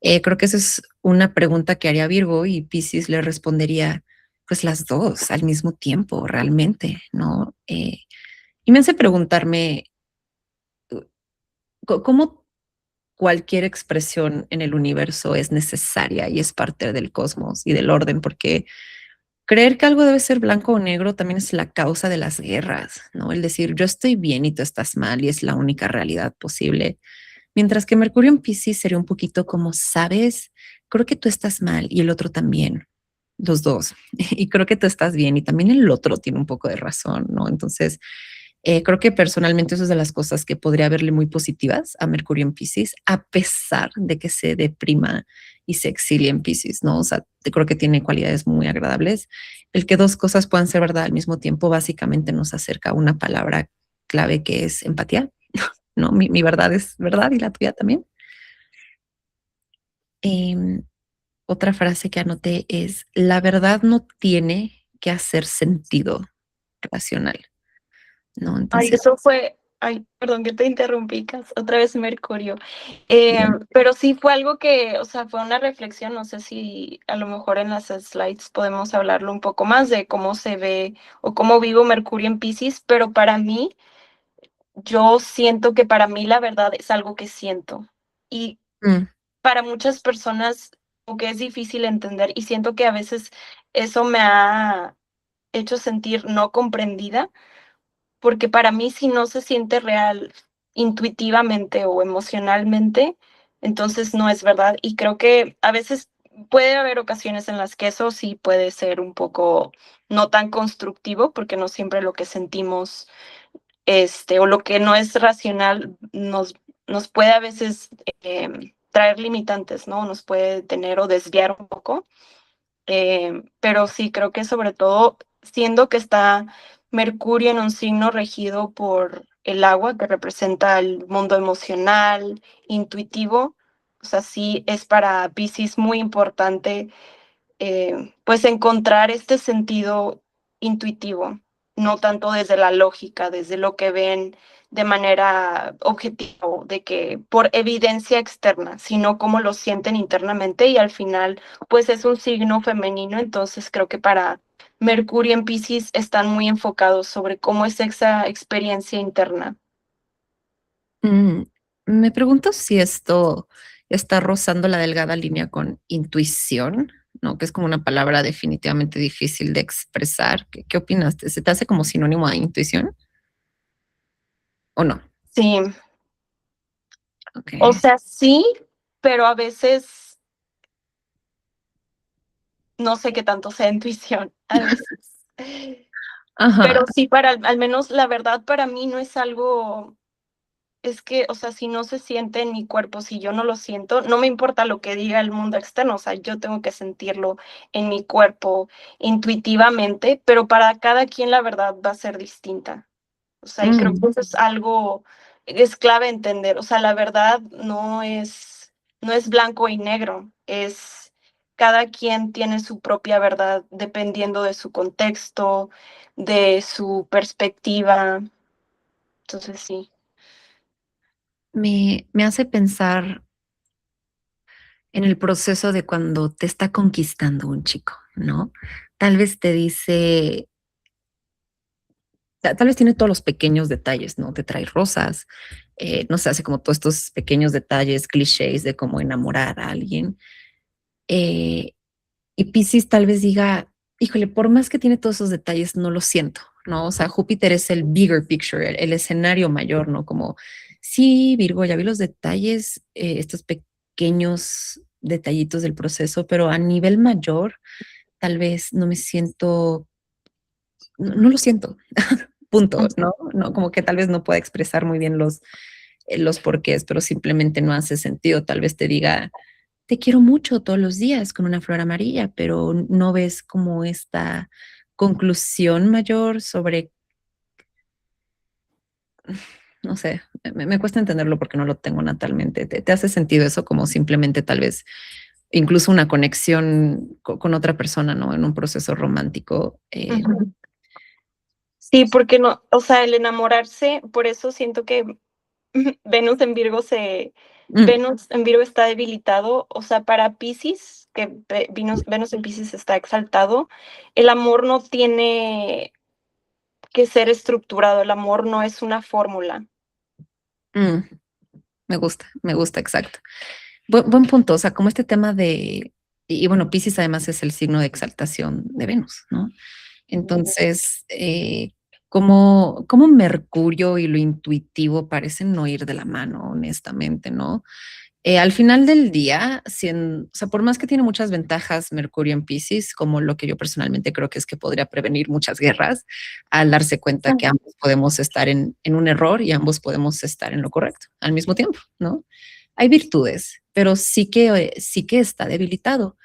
[SPEAKER 1] Creo que esa es una pregunta que haría Virgo y Piscis le respondería, pues las dos al mismo tiempo, realmente, ¿no? Y me hace preguntarme, ¿cómo cualquier expresión en el universo es necesaria y es parte del cosmos y del orden? Porque creer que algo debe ser blanco o negro también es la causa de las guerras, ¿no? El decir yo estoy bien y tú estás mal y es la única realidad posible. Mientras que Mercurio en Piscis sería un poquito como, sabes, creo que tú estás mal y el otro también, los dos. Y creo que tú estás bien y también el otro tiene un poco de razón, ¿no? Entonces, creo que personalmente eso es de las cosas que podría verle muy positivas a Mercurio en Piscis, a pesar de que se deprima y se exilie en Piscis, ¿no? O sea, creo que tiene cualidades muy agradables. El que dos cosas puedan ser verdad al mismo tiempo básicamente nos acerca a una palabra clave que es empatía, ¿no? Mi verdad es verdad y la tuya también. Em, Otra frase que anoté es, la verdad no tiene que hacer sentido racional, ¿no?
[SPEAKER 2] Ay,
[SPEAKER 1] Entonces,
[SPEAKER 2] eso fue, ay, perdón que te interrumpí, Cas, otra vez Mercurio.
[SPEAKER 1] bien.
[SPEAKER 2] Pero sí fue algo que, o sea, fue una reflexión, no sé si a lo mejor en las slides podemos hablarlo un poco más de cómo se ve o cómo vivo Mercurio en Piscis, pero para mí, yo siento que para mí la verdad es algo que siento. Y
[SPEAKER 1] Mm,
[SPEAKER 2] para muchas personas, como que es difícil entender y siento que a veces eso me ha hecho sentir no comprendida porque para mí si no se siente real intuitivamente o emocionalmente, entonces no es verdad. Y creo que a veces puede haber ocasiones en las que eso sí puede ser un poco no tan constructivo, porque no siempre lo que sentimos, o lo que no es racional nos puede a veces traer limitantes, ¿no? Nos puede tener o desviar un poco. Pero sí, creo que sobre todo, siendo que está Mercurio en un signo regido por el agua, que representa el mundo emocional, intuitivo, o sea, sí es para Piscis muy importante pues encontrar este sentido intuitivo, no tanto desde la lógica, desde lo que ven de manera objetiva, o de que por evidencia externa, sino cómo lo sienten internamente y al final pues es un signo femenino, entonces creo que para Mercurio en Piscis están muy enfocados sobre cómo es esa experiencia interna.
[SPEAKER 1] mm, Me pregunto si esto está rozando la delgada línea con intuición, ¿no? Que es como una palabra definitivamente difícil de expresar. ¿Qué opinas? ¿Se te hace como sinónimo a intuición o no?
[SPEAKER 2] Sí,
[SPEAKER 1] Ok.
[SPEAKER 2] o sea, sí, pero a veces no sé qué tanto sea intuición, a veces.
[SPEAKER 1] Ajá.
[SPEAKER 2] Pero sí, para al menos la verdad para mí no es algo, es que, o sea, si no se siente en mi cuerpo, si yo no lo siento, no me importa lo que diga el mundo externo, o sea, yo tengo que sentirlo en mi cuerpo intuitivamente, pero para cada quien la verdad va a ser distinta. O sea, y creo que
[SPEAKER 1] Mm,
[SPEAKER 2] eso es algo, es clave entender, o sea, la verdad no es blanco y negro, es cada quien tiene su propia verdad dependiendo de su contexto, de su perspectiva. Entonces, sí.
[SPEAKER 1] me hace pensar en el proceso de cuando te está conquistando un chico, ¿no? Tal vez te dice, tal vez tiene todos los pequeños detalles, ¿no? Te trae rosas, no sé, hace como todos estos pequeños detalles, clichés de cómo enamorar a alguien. Eh, y Piscis tal vez diga, híjole, por más que tiene todos esos detalles, no lo siento, ¿no? O sea, Júpiter es el bigger picture, el escenario mayor, ¿no? Como, sí, Virgo, ya vi los detalles, estos pequeños detallitos del proceso, pero a nivel mayor, tal vez no me siento, no lo siento, punto, ¿no? No, como que tal vez no pueda expresar muy bien los porqués, pero simplemente no hace sentido. Tal vez te diga, te quiero mucho todos los días con una flor amarilla, pero no ves como esta conclusión mayor sobre, no sé, me cuesta entenderlo porque no lo tengo natalmente. ¿Te hace sentido eso como simplemente tal vez incluso una conexión con otra persona, ¿no? En un proceso romántico.
[SPEAKER 2] Ujú. Sí, porque no, o sea, el enamorarse, por eso siento que Venus en Virgo
[SPEAKER 1] Mm,
[SPEAKER 2] Venus en Virgo está debilitado, o sea, para Piscis, que Venus en Piscis está exaltado, el amor no tiene que ser estructurado, el amor no es una fórmula.
[SPEAKER 1] Mm, me gusta, exacto. Buen punto, o sea, como este tema de, y bueno, Piscis además es el signo de exaltación de Venus, ¿no? Entonces, como Mercurio y lo intuitivo parecen no ir de la mano, honestamente, ¿no? Al final del día, o sea, por más que tiene muchas ventajas Mercurio en Piscis, como lo que yo personalmente creo que es que podría prevenir muchas guerras, al darse cuenta que ambos podemos estar en un error y ambos podemos estar en lo correcto al mismo tiempo, ¿no? Hay virtudes, pero sí que está debilitado.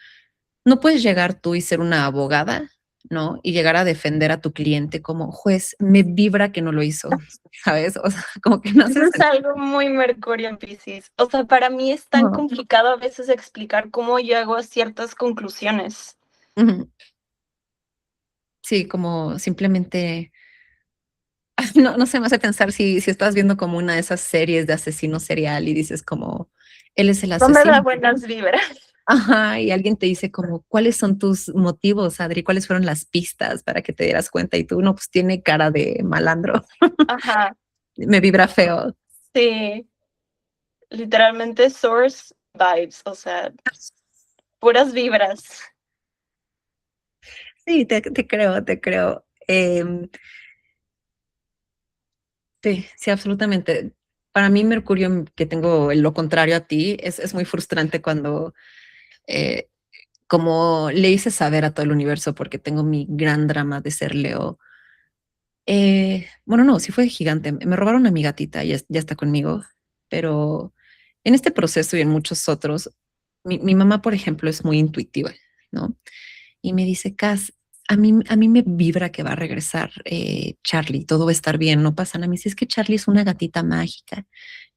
[SPEAKER 1] No puedes llegar tú y ser una abogada, ¿no? Y llegar a defender a tu cliente como juez, me vibra que no lo hizo, ¿sabes? O sea, como que no
[SPEAKER 2] Eso
[SPEAKER 1] haces
[SPEAKER 2] es algo muy Mercurio en Piscis. O sea, para mí es tan
[SPEAKER 1] no.
[SPEAKER 2] complicado a veces explicar cómo llego a ciertas conclusiones.
[SPEAKER 1] Ujú. Sí, como simplemente, no, no sé, me hace pensar si estás viendo como una de esas series de asesino serial y dices como, él es el
[SPEAKER 2] No me da
[SPEAKER 1] asesino.
[SPEAKER 2] buenas vibras.
[SPEAKER 1] Ajá, y alguien te dice como, ¿cuáles son tus motivos, Adri? ¿Cuáles fueron las pistas para que te dieras cuenta? Y tú, no, pues tiene cara de malandro,
[SPEAKER 2] Ajá,
[SPEAKER 1] me vibra feo.
[SPEAKER 2] sí, literalmente source vibes, o sea, puras vibras.
[SPEAKER 1] Sí, te creo, te creo. Sí, sí, absolutamente. Para mí, Mercurio, que tengo lo contrario a ti, es muy frustrante cuando eh, como le hice saber a todo el universo, porque tengo mi gran drama de ser Leo. Bueno, no, sí fue gigante. Me robaron a mi gatita, ya está conmigo, pero en este proceso y en muchos otros, mi mamá, por ejemplo, es muy intuitiva, ¿no? Y me dice, Cass, a mí me vibra que va a regresar Charlie, todo va a estar bien, no pasa nada. Me dice, es que Charlie es una gatita mágica,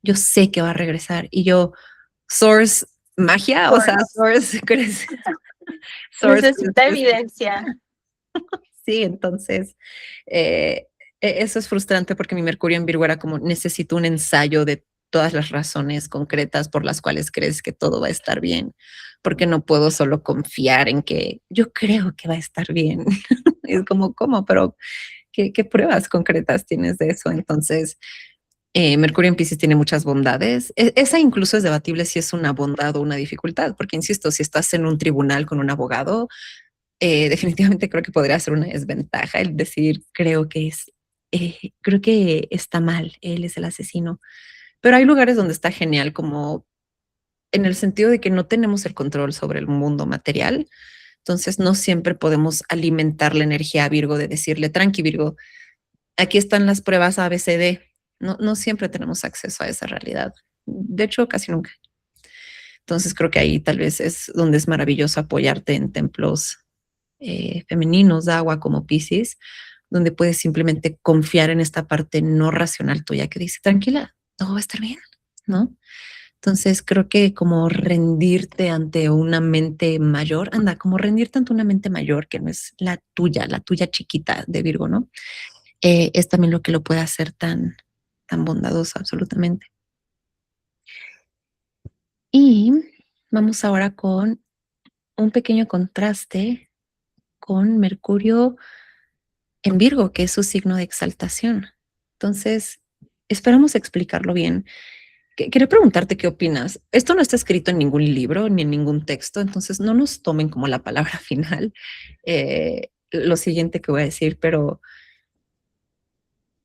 [SPEAKER 1] yo sé que va a regresar. Y yo, Source, magia, o sea,
[SPEAKER 2] Source.
[SPEAKER 1] Source, ¿crees? Source,
[SPEAKER 2] Necesita evidencia.
[SPEAKER 1] sí, entonces eso es frustrante porque mi Mercurio en Virgo era como necesito un ensayo de todas las razones concretas por las cuales crees que todo va a estar bien, porque no puedo solo confiar en que yo creo que va a estar bien. Es como, ¿cómo? Pero ¿qué pruebas concretas tienes de eso? Entonces, Mercurio en Piscis tiene muchas bondades. Esa incluso es debatible si es una bondad o una dificultad, porque insisto, si estás en un tribunal con un abogado, definitivamente creo que podría ser una desventaja el decir, creo que está mal, él es el asesino. Pero hay lugares donde está genial, como en el sentido de que no tenemos el control sobre el mundo material. Entonces no siempre podemos alimentar la energía a Virgo de decirle, tranqui Virgo, aquí están las pruebas ABCD. No, no siempre tenemos acceso a esa realidad. De hecho, casi nunca. Entonces creo que ahí tal vez es donde es maravilloso apoyarte en templos femeninos de agua como Piscis, donde puedes simplemente confiar en esta parte no racional tuya que dice, tranquila, todo va a estar bien, ¿no? Entonces creo que como rendirte ante una mente mayor, anda, como rendirte ante una mente mayor que no es la tuya chiquita de Virgo, ¿no? Es también lo que lo puede hacer tan bondadoso, absolutamente. Y vamos ahora con un pequeño contraste con Mercurio en Virgo, que es su signo de exaltación. Entonces, esperamos explicarlo bien. Quería preguntarte qué opinas. Esto no está escrito en ningún libro ni en ningún texto, entonces no nos tomen como la palabra final lo siguiente que voy a decir, pero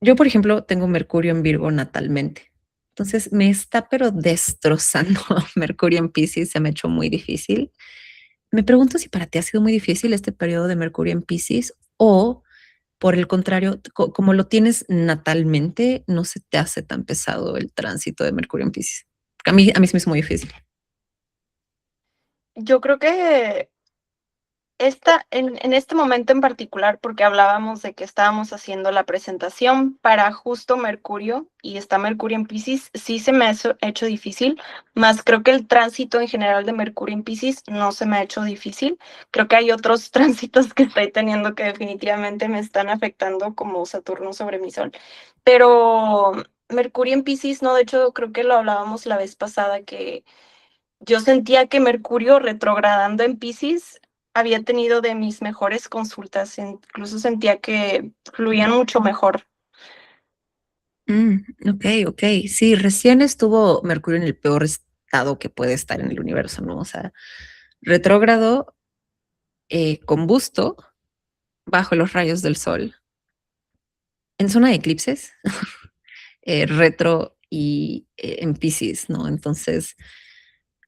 [SPEAKER 1] yo, por ejemplo, tengo Mercurio en Virgo natalmente. Entonces me está pero destrozando Mercurio en Piscis, se me ha hecho muy difícil. Me pregunto si para ti ha sido muy difícil este periodo de Mercurio en Piscis o por el contrario, como lo tienes natalmente, no se te hace tan pesado el tránsito de Mercurio en Piscis. Porque a mí se me hizo muy difícil.
[SPEAKER 2] Yo creo que en este momento en particular, porque hablábamos de que estábamos haciendo la presentación para justo Mercurio y está Mercurio en Piscis, sí se me ha hecho difícil, más creo que el tránsito en general de Mercurio en Piscis no se me ha hecho difícil. Creo que hay otros tránsitos que estoy teniendo que definitivamente me están afectando, como Saturno sobre mi Sol. Pero Mercurio en Piscis, no, de hecho creo que lo hablábamos la vez pasada, que yo sentía que Mercurio retrogradando en Piscis había tenido de mis mejores consultas, incluso sentía que fluían mucho mejor.
[SPEAKER 1] Ok, ok. Sí, recién estuvo Mercurio en el peor estado que puede estar en el universo, ¿no? O sea, retrógrado, combusto, bajo los rayos del sol, en zona de eclipses, retro y en Piscis, ¿no? Entonces,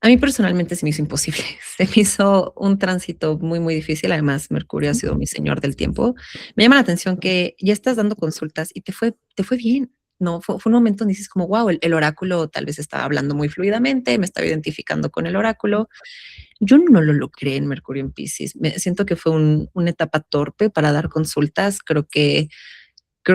[SPEAKER 1] a mí personalmente se me hizo imposible. Se me hizo un tránsito muy, muy difícil. Además, Mercurio ha sido mi señor del tiempo. Me llama la atención que ya estás dando consultas y te fue bien. No, fue un momento donde dices como, wow, el oráculo tal vez estaba hablando muy fluidamente, me estaba identificando con el oráculo. Yo no lo logré en Mercurio en Piscis. Me siento que fue una etapa torpe para dar consultas. Creo que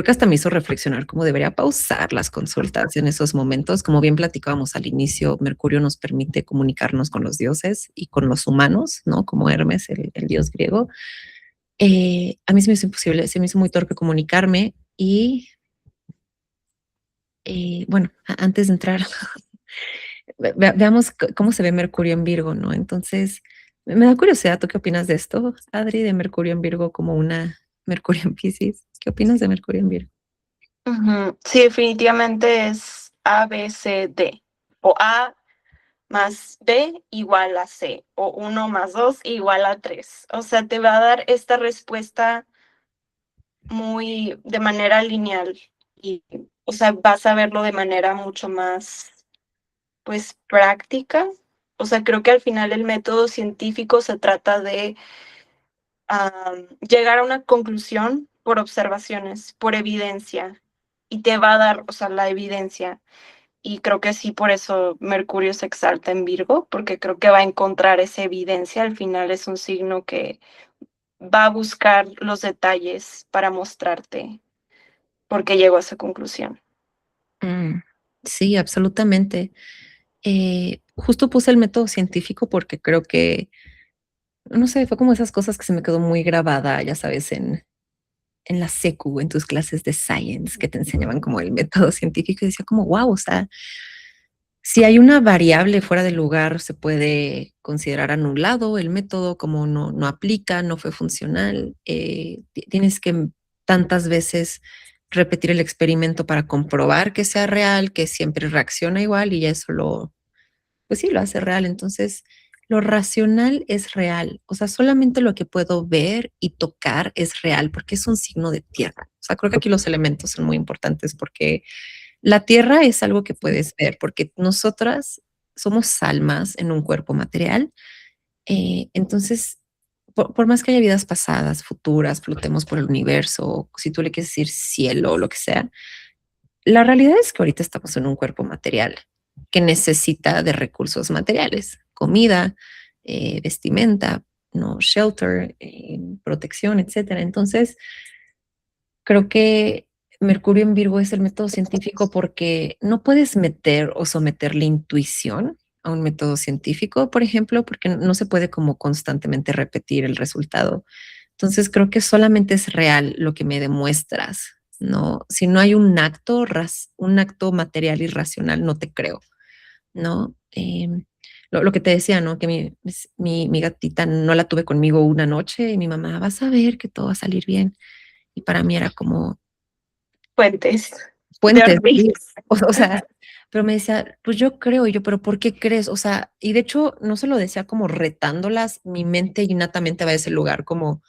[SPEAKER 1] hasta me hizo reflexionar cómo debería pausar las consultas en esos momentos. Como bien platicábamos al inicio, Mercurio nos permite comunicarnos con los dioses y con los humanos, ¿no? Como Hermes, el dios griego. A mí se me hizo imposible, se me hizo muy torpe comunicarme y, bueno, antes de entrar, veamos cómo se ve Mercurio en Virgo, ¿no? Entonces, me da curiosidad, ¿tú qué opinas de esto, Adri, de Mercurio en Virgo como una Mercurio en Piscis? ¿Qué opinas de Mercurio en Virgo?
[SPEAKER 2] Sí, definitivamente es A, B, C, D. O A más B igual a C. O 1 más 2 igual a 3. O sea, te va a dar esta respuesta muy de manera lineal. Y, o sea, vas a verlo de manera mucho más, pues, práctica. O sea, creo que al final el método científico se trata de llegar a una conclusión por observaciones, por evidencia. Y te va a dar, o sea, la evidencia. Y creo que sí, por eso Mercurio se exalta en Virgo, porque creo que va a encontrar esa evidencia. Al final es un signo que va a buscar los detalles para mostrarte por qué llegó a esa conclusión.
[SPEAKER 1] Mm, sí, absolutamente. Justo puse el método científico porque creo que, no sé, fue como esas cosas que se me quedó muy grabada, ya sabes, en la secu, en tus clases de science, que te enseñaban como el método científico y decía como, wow, o sea, si hay una variable fuera de lugar, se puede considerar anulado el método como no aplica, no fue funcional. Tienes que tantas veces repetir el experimento para comprobar que sea real, que siempre reacciona igual y ya eso pues sí, lo hace real. Entonces, lo racional es real. O sea, solamente lo que puedo ver y tocar es real porque es un signo de tierra. O sea, creo que aquí los elementos son muy importantes porque la tierra es algo que puedes ver porque nosotras somos almas en un cuerpo material. Entonces, por más que haya vidas pasadas, futuras, flotemos por el universo, si tú le quieres decir cielo o lo que sea, la realidad es que ahorita estamos en un cuerpo material que necesita de recursos materiales, comida, vestimenta, no shelter, protección, etcétera. Entonces, creo que Mercurio en Virgo es el método científico porque no puedes meter o someter la intuición a un método científico, por ejemplo, porque no se puede como constantemente repetir el resultado. Entonces creo que solamente es real lo que me demuestras, ¿no? Si no hay un acto material y racional, no te creo, ¿no? Lo que te decía, ¿no? Que mi gatita no la tuve conmigo una noche y mi mamá, vas a ver que todo va a salir bien. Y para mí era como,
[SPEAKER 2] Fuentes de
[SPEAKER 1] puentes, sí.
[SPEAKER 2] Orbeez.
[SPEAKER 1] O sea, pero me decía, pues yo creo, y yo, pero ¿por qué crees? O sea, y de hecho no se lo decía como retándolas, mi mente innatamente va a ese lugar, como,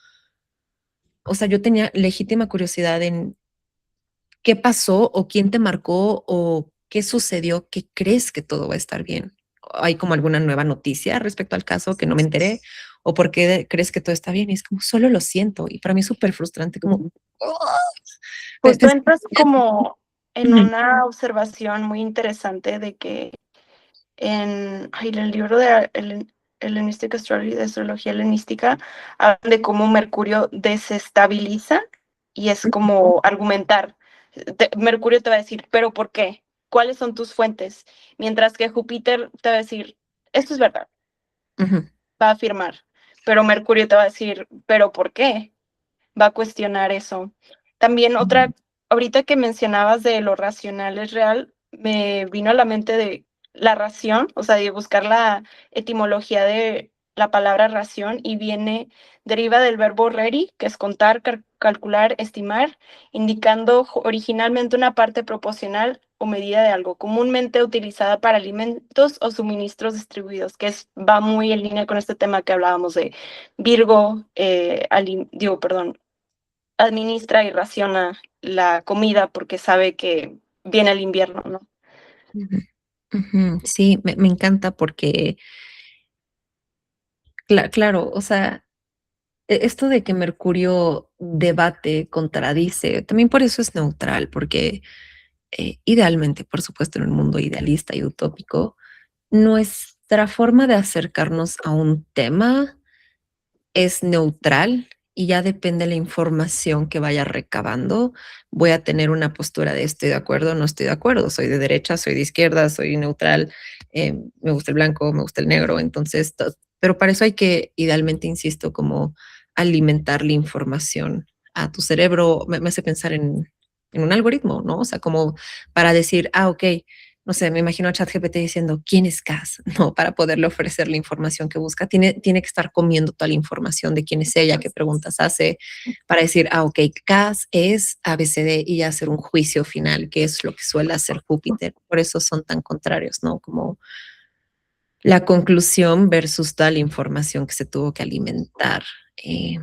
[SPEAKER 1] o sea, yo tenía legítima curiosidad en qué pasó o quién te marcó o qué sucedió, que crees que todo va a estar bien. ¿Hay como alguna nueva noticia respecto al caso que no me enteré? ¿O por qué crees que todo está bien? Y es como, solo lo siento. Y para mí es súper frustrante, como, "Oh,
[SPEAKER 2] Pues tú
[SPEAKER 1] te
[SPEAKER 2] entras como en
[SPEAKER 1] Ujú,
[SPEAKER 2] una observación muy interesante de que en el libro de Hellenistic Astrology, de astrología helenística, hablan de cómo Mercurio desestabiliza y es como argumentar. Mercurio te va a decir, ¿pero por qué? ¿Cuáles son tus fuentes? Mientras que Júpiter te va a decir, esto es verdad,
[SPEAKER 1] ujú,
[SPEAKER 2] va a afirmar. Pero Mercurio te va a decir, ¿pero por qué? Va a cuestionar eso. También otra, ahorita que mencionabas de lo racional es real, me vino a la mente de la ración, o sea, de buscar la etimología de la palabra ración y deriva del verbo reri, que es contar, calcular, estimar, indicando originalmente una parte proporcional o medida de algo, comúnmente utilizada para alimentos o suministros distribuidos, va muy en línea con este tema que hablábamos de Virgo, administra y raciona la comida porque sabe que viene el invierno, ¿no?
[SPEAKER 1] Ujú, ujú. Sí, me encanta porque, claro, o sea, esto de que Mercurio debate, contradice, también por eso es neutral, porque idealmente, por supuesto, en un mundo idealista y utópico, nuestra forma de acercarnos a un tema es neutral y ya depende de la información que vaya recabando. Voy a tener una postura de estoy de acuerdo, no estoy de acuerdo, soy de derecha, soy de izquierda, soy neutral, me gusta el blanco, me gusta el negro, entonces, pero para eso hay que, idealmente, insisto, como alimentar la información a tu cerebro. Me hace pensar en un algoritmo, ¿no? O sea, como para decir, ok, no sé, me imagino a ChatGPT diciendo, ¿quién es Cass? No, para poderle ofrecer la información que busca. Tiene que estar comiendo toda la información de quién es ella, qué preguntas hace, para decir, ok, Cass es ABCD y hacer un juicio final, que es lo que suele hacer Júpiter. Por eso son tan contrarios, ¿no? Como la conclusión versus toda la información que se tuvo que alimentar. Eh,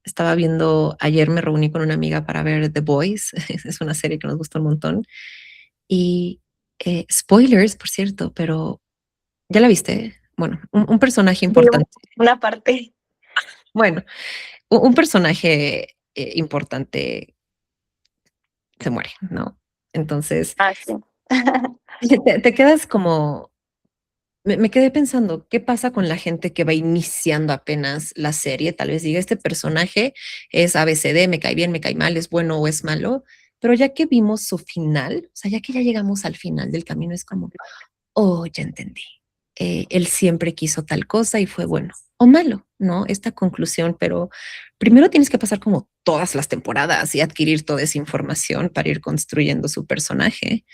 [SPEAKER 1] Estaba viendo, ayer me reuní con una amiga para ver The Boys, es una serie que nos gusta un montón, y spoilers, por cierto, pero ¿ya la viste? Bueno, un personaje
[SPEAKER 2] Digo,
[SPEAKER 1] importante.
[SPEAKER 2] una parte.
[SPEAKER 1] Bueno, un personaje importante se muere, ¿no? Entonces,
[SPEAKER 2] Ah, sí.
[SPEAKER 1] te quedas como, me quedé pensando, ¿qué pasa con la gente que va iniciando apenas la serie? Tal vez diga, este personaje es ABCD, me cae bien, me cae mal, es bueno o es malo, pero ya que vimos su final, o sea, ya que ya llegamos al final del camino, es como, oh, ya entendí. Él siempre quiso tal cosa y fue bueno o malo, ¿no? Esta conclusión, pero primero tienes que pasar como todas las temporadas y adquirir toda esa información para ir construyendo su personaje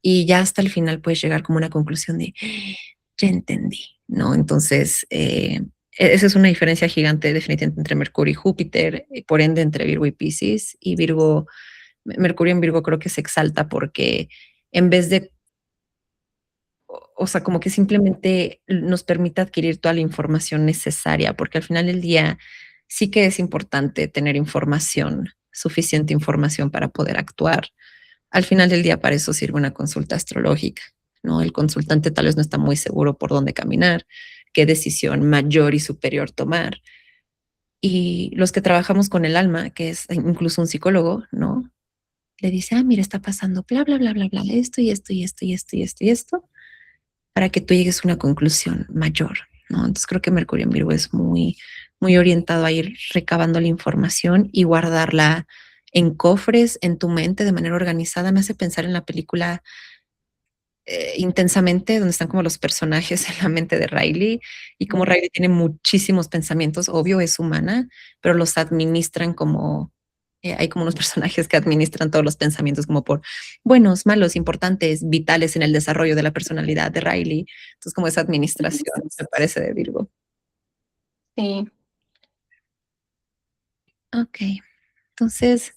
[SPEAKER 1] y ya hasta el final puedes llegar como una conclusión de, ya entendí, ¿no? Entonces, esa es una diferencia gigante definitivamente entre Mercurio y Júpiter, y por ende entre Virgo y Piscis, y Virgo, Mercurio en Virgo creo que se exalta porque en vez de, o sea, como que simplemente nos permite adquirir toda la información necesaria, porque al final del día sí que es importante tener información, suficiente información para poder actuar. Al final del día para eso sirve una consulta astrológica, ¿no? El consultante tal vez no está muy seguro por dónde caminar, qué decisión mayor y superior tomar. Y los que trabajamos con el alma, que es incluso un psicólogo, ¿no? Le dice, mira, está pasando bla, bla, bla, bla, bla, esto y esto y esto y esto y esto y esto para que tú llegues a una conclusión mayor, ¿no? Entonces creo que Mercurio en Virgo es muy, muy orientado a ir recabando la información y guardarla en cofres en tu mente de manera organizada. Me hace pensar en la película Intensamente, donde están como los personajes en la mente de Riley y como Riley tiene muchísimos pensamientos, obvio es humana, pero los administran como, hay como unos personajes que administran todos los pensamientos como por buenos, malos, importantes, vitales en el desarrollo de la personalidad de Riley. Entonces como esa administración me parece de Virgo.
[SPEAKER 2] Sí,
[SPEAKER 1] Ok, entonces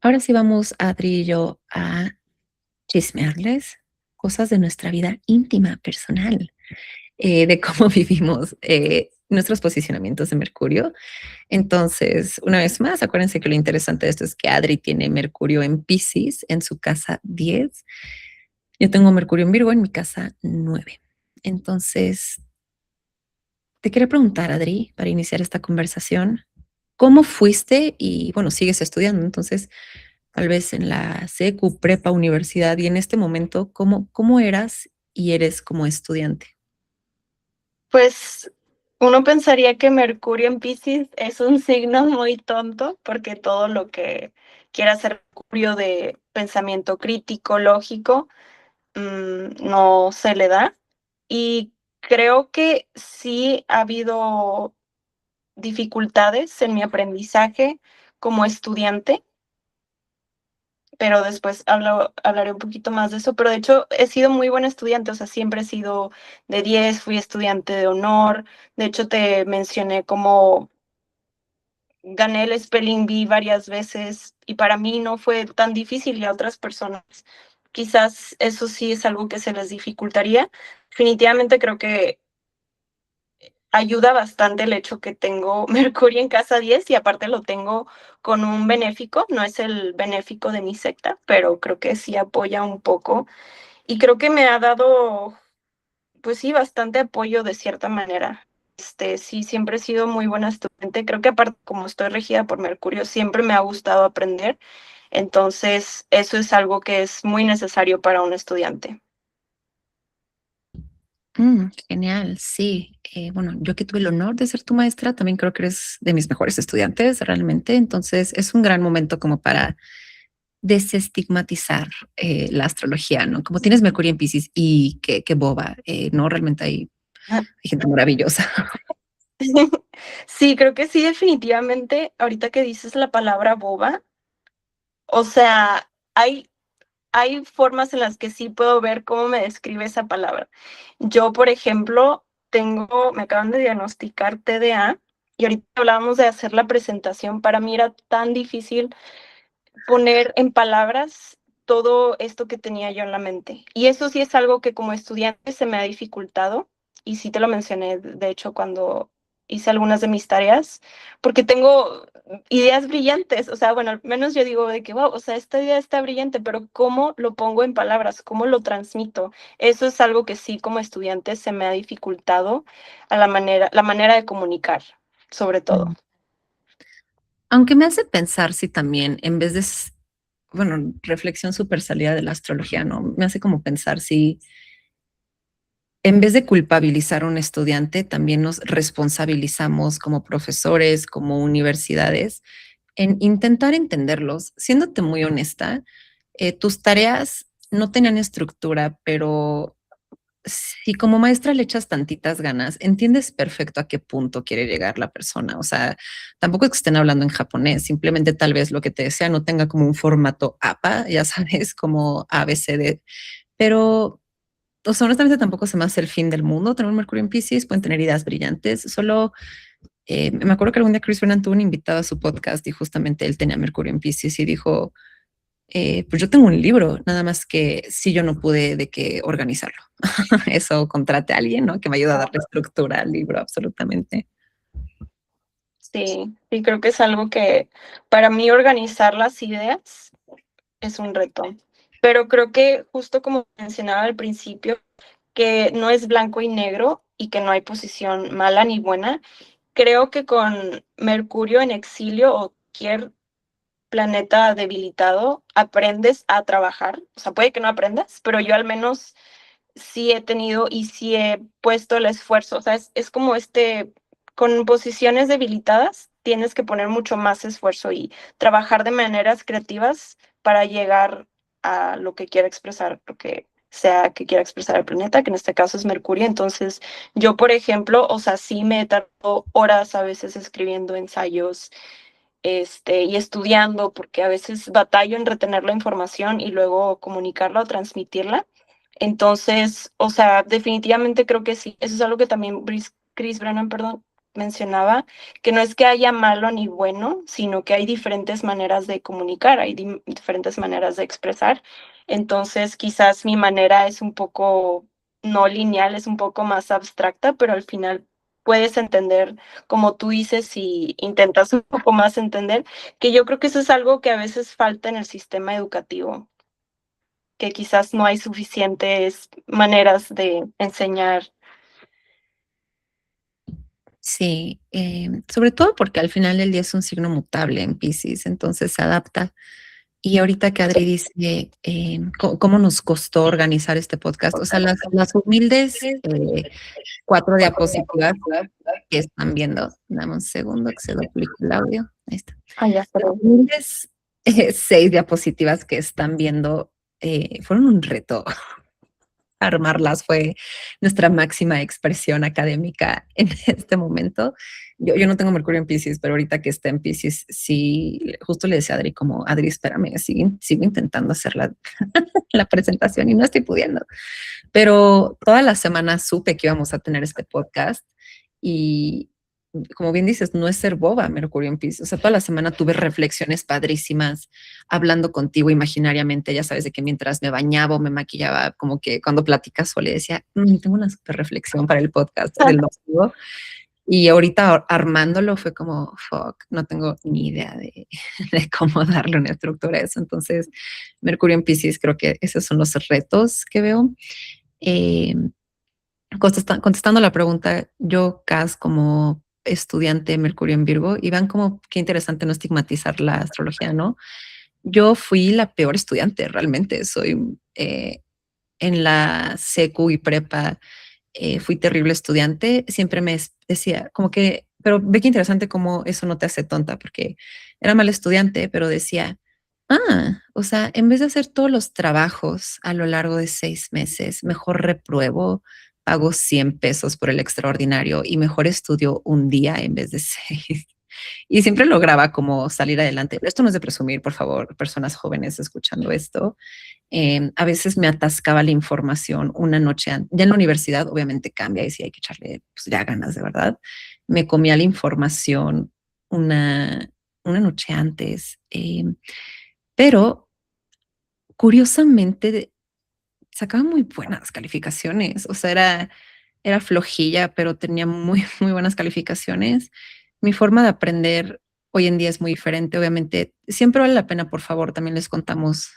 [SPEAKER 1] ahora sí vamos, Adri y yo, a chismearles cosas de nuestra vida íntima, personal. De cómo vivimos nuestros posicionamientos de Mercurio. Entonces, una vez más, acuérdense que lo interesante de esto es que Adri tiene Mercurio en Pisces en su casa 10. Yo tengo Mercurio en Virgo en mi casa 9. Entonces, te quería preguntar, Adri, para iniciar esta conversación, ¿cómo fuiste y, bueno, sigues estudiando? Entonces, tal vez en la secu, prepa, universidad y en este momento, ¿cómo eras y eres como estudiante?
[SPEAKER 2] pues uno pensaría que Mercurio en Piscis es un signo muy tonto porque todo lo que quiera hacer Mercurio de pensamiento crítico, lógico, no se le da. Y creo que sí ha habido dificultades en mi aprendizaje como estudiante. pero después hablaré un poquito más de eso. Pero de hecho he sido muy buena estudiante, o sea, siempre he sido de 10, fui estudiante de honor. De hecho, te mencioné cómo gané el Spelling Bee varias veces y para mí no fue tan difícil y a otras personas quizás eso sí es algo que se les dificultaría. Definitivamente creo que ayuda bastante el hecho que tengo Mercurio en casa 10 y aparte lo tengo con un benéfico, no es el benéfico de mi secta, pero creo que sí apoya un poco y creo que me ha dado, pues sí, bastante apoyo de cierta manera. Sí, siempre he sido muy buena estudiante. Creo que aparte, como estoy regida por Mercurio, siempre me ha gustado aprender. Entonces, eso es algo que es muy necesario para un estudiante.
[SPEAKER 1] Genial, sí. Bueno, yo que tuve el honor de ser tu maestra, también creo que eres de mis mejores estudiantes realmente. Entonces, es un gran momento como para desestigmatizar la astrología, ¿no? Como tienes Mercurio en Piscis y qué boba, ¿no? Realmente hay gente maravillosa.
[SPEAKER 2] Sí, creo que sí, definitivamente. Ahorita que dices la palabra boba, o sea, hay formas en las que sí puedo ver cómo me describe esa palabra. Yo, por ejemplo, me acaban de diagnosticar TDA y ahorita hablábamos de hacer la presentación. Para mí era tan difícil poner en palabras todo esto que tenía yo en la mente. Y eso sí es algo que como estudiante se me ha dificultado, y sí te lo mencioné, de hecho, cuando hice algunas de mis tareas, porque tengo ideas brillantes, o sea, bueno, al menos yo digo de que, wow, o sea, esta idea está brillante, pero ¿cómo lo pongo en palabras? ¿Cómo lo transmito? Eso es algo que sí como estudiante se me ha dificultado a la manera de comunicar, sobre todo.
[SPEAKER 1] Mm. Aunque me hace pensar si también, en vez de, bueno, reflexión súper salida de la astrología, ¿no? Me hace como pensar si en vez de culpabilizar a un estudiante, también nos responsabilizamos como profesores, como universidades, en intentar entenderlos. Siéndote muy honesta, tus tareas no tenían estructura, pero si como maestra le echas tantitas ganas, entiendes perfecto a qué punto quiere llegar la persona. O sea, tampoco es que estén hablando en japonés, simplemente tal vez lo que te desea no tenga como un formato APA, ya sabes, como ABCD, pero o sea, honestamente tampoco se me hace el fin del mundo tener un Mercurio en Pisces, pueden tener ideas brillantes, solo me acuerdo que algún día Chris Brennan tuvo un invitado a su podcast y justamente él tenía Mercurio en Pisces y dijo, pues yo tengo un libro, nada más que si yo no pude de qué organizarlo. Eso contrate a alguien, ¿no? Que me ayude a darle estructura al libro, absolutamente.
[SPEAKER 2] Sí, sí, creo que es algo que para mí organizar las ideas es un reto. Pero creo que justo como mencionaba al principio, que no es blanco y negro y que no hay posición mala ni buena, creo que con Mercurio en exilio o cualquier planeta debilitado, aprendes a trabajar. O sea, puede que no aprendas, pero yo al menos sí he tenido y sí he puesto el esfuerzo. O sea, es como con posiciones debilitadas, tienes que poner mucho más esfuerzo y trabajar de maneras creativas para llegar a lo que quiera expresar, lo que sea que quiera expresar el planeta, que en este caso es Mercurio. Entonces, yo, por ejemplo, o sea, sí me he tardado horas a veces escribiendo ensayos, y estudiando, porque a veces batallo en retener la información y luego comunicarla o transmitirla. Entonces, o sea, definitivamente creo que sí. Eso es algo que también Chris Brennan, perdón, mencionaba, que no es que haya malo ni bueno, sino que hay diferentes maneras de comunicar, hay diferentes maneras de expresar. Entonces, quizás mi manera es un poco no lineal, es un poco más abstracta, pero al final puedes entender, como tú dices, si intentas un poco más entender, que yo creo que eso es algo que a veces falta en el sistema educativo, que quizás no hay suficientes maneras de enseñar.
[SPEAKER 1] Sí, sobre todo porque al final del día es un signo mutable en Pisces, entonces se adapta. Y ahorita que Adri dice cómo nos costó organizar este podcast, o sea, las humildes 4 diapositivas que están viendo, dame un segundo que se duplique el audio, ahí está.
[SPEAKER 2] Ah, ya,
[SPEAKER 1] Las
[SPEAKER 2] pero
[SPEAKER 1] humildes 6 diapositivas que están viendo fueron un reto. armarlas fue nuestra máxima expresión académica en este momento. Yo no tengo Mercurio en Piscis, pero ahorita que está en Piscis, sí, justo le decía a Adri como, Adri, espérame, sigo intentando hacer la presentación y no estoy pudiendo. Pero toda la semana supe que íbamos a tener este podcast y como bien dices, no es ser boba, Mercurio en Piscis. O sea, toda la semana tuve reflexiones padrísimas, hablando contigo imaginariamente. Ya sabes de que mientras me bañaba o me maquillaba, como que cuando platicas le decía, tengo una super reflexión para el podcast del domingo. Y ahorita armándolo fue como, fuck, no tengo ni idea de cómo darle una estructura a eso. Entonces, Mercurio en Piscis, creo que esos son los retos que veo. Eh, contestando la pregunta, yo, Cas, como estudiante de Mercurio en Virgo, y vean como qué interesante no estigmatizar la astrología, ¿no? Yo fui la peor estudiante, realmente. Soy en la secu y prepa, fui terrible estudiante. Siempre me decía, como que, pero ve qué interesante cómo eso no te hace tonta, porque era mal estudiante, pero decía, o sea, en vez de hacer todos los trabajos a lo largo de 6 meses, mejor repruebo, pago 100 pesos por el extraordinario y mejor estudio un día en vez de 6. Y siempre lograba como salir adelante. Esto no es de presumir, por favor, personas jóvenes escuchando esto. A veces me atascaba la información una noche antes. Ya en la universidad obviamente cambia y sí hay que echarle pues, ya ganas de verdad. Me comía la información una noche antes. Pero curiosamente sacaba muy buenas calificaciones. O sea, era flojilla, pero tenía muy, muy buenas calificaciones. Mi forma de aprender hoy en día es muy diferente. Obviamente, siempre vale la pena, por favor, también les contamos.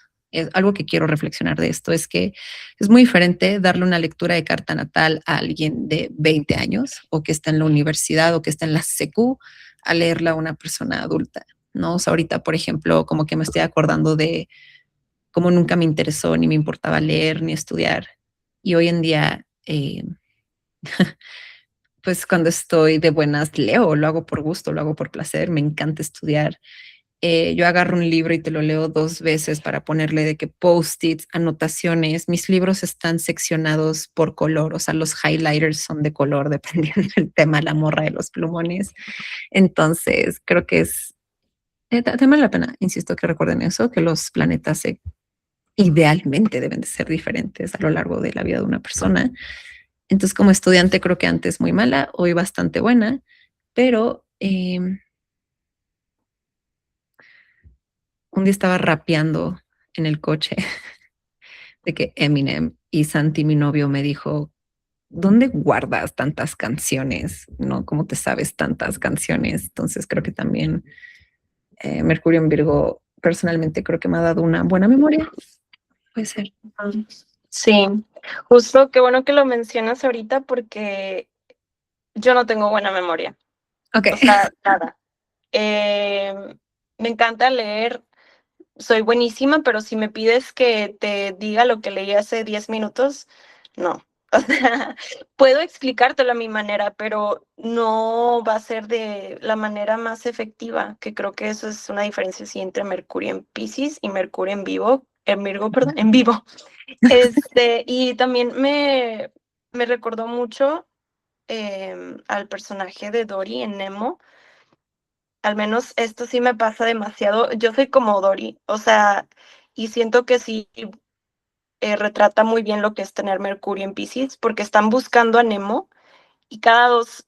[SPEAKER 1] Algo que quiero reflexionar de esto es que es muy diferente darle una lectura de carta natal a alguien de 20 años o que está en la universidad o que está en la secu a leerla a una persona adulta, ¿no? O sea, ahorita, por ejemplo, como que me estoy acordando de cómo nunca me interesó ni me importaba leer ni estudiar. Y hoy en día, pues cuando estoy de buenas, leo, lo hago por gusto, lo hago por placer, me encanta estudiar. Yo agarro un libro y te lo leo 2 veces para ponerle de que post-its, anotaciones. Mis libros están seccionados por color, o sea, los highlighters son de color dependiendo del tema, la morra de los plumones. Entonces, creo que también vale la pena, insisto, que recuerden eso, que los planetas idealmente deben de ser diferentes a lo largo de la vida de una persona. Entonces, como estudiante, creo que antes muy mala, hoy bastante buena, pero un día estaba rapeando en el coche de que Eminem y Santi, mi novio, me dijo, ¿dónde guardas tantas canciones? ¿No? ¿Cómo te sabes tantas canciones? Entonces, creo que también Mercurio en Virgo, personalmente, creo que me ha dado una buena memoria. Puede ser.
[SPEAKER 2] Sí, justo qué bueno que lo mencionas ahorita porque yo no tengo buena memoria.
[SPEAKER 1] Ok.
[SPEAKER 2] O sea, nada. Me encanta leer, soy buenísima, pero si me pides que te diga lo que leí hace 10 minutos, no. O sea, puedo explicártelo a mi manera, pero no va a ser de la manera más efectiva, que creo que eso es una diferencia sí, entre Mercurio en Piscis y Mercurio en Virgo, perdón, en vivo. Y también me recordó mucho al personaje de Dory en Nemo. Al menos esto sí me pasa demasiado. Yo soy como Dory, o sea, y siento que sí retrata muy bien lo que es tener Mercurio en Piscis, porque están buscando a Nemo y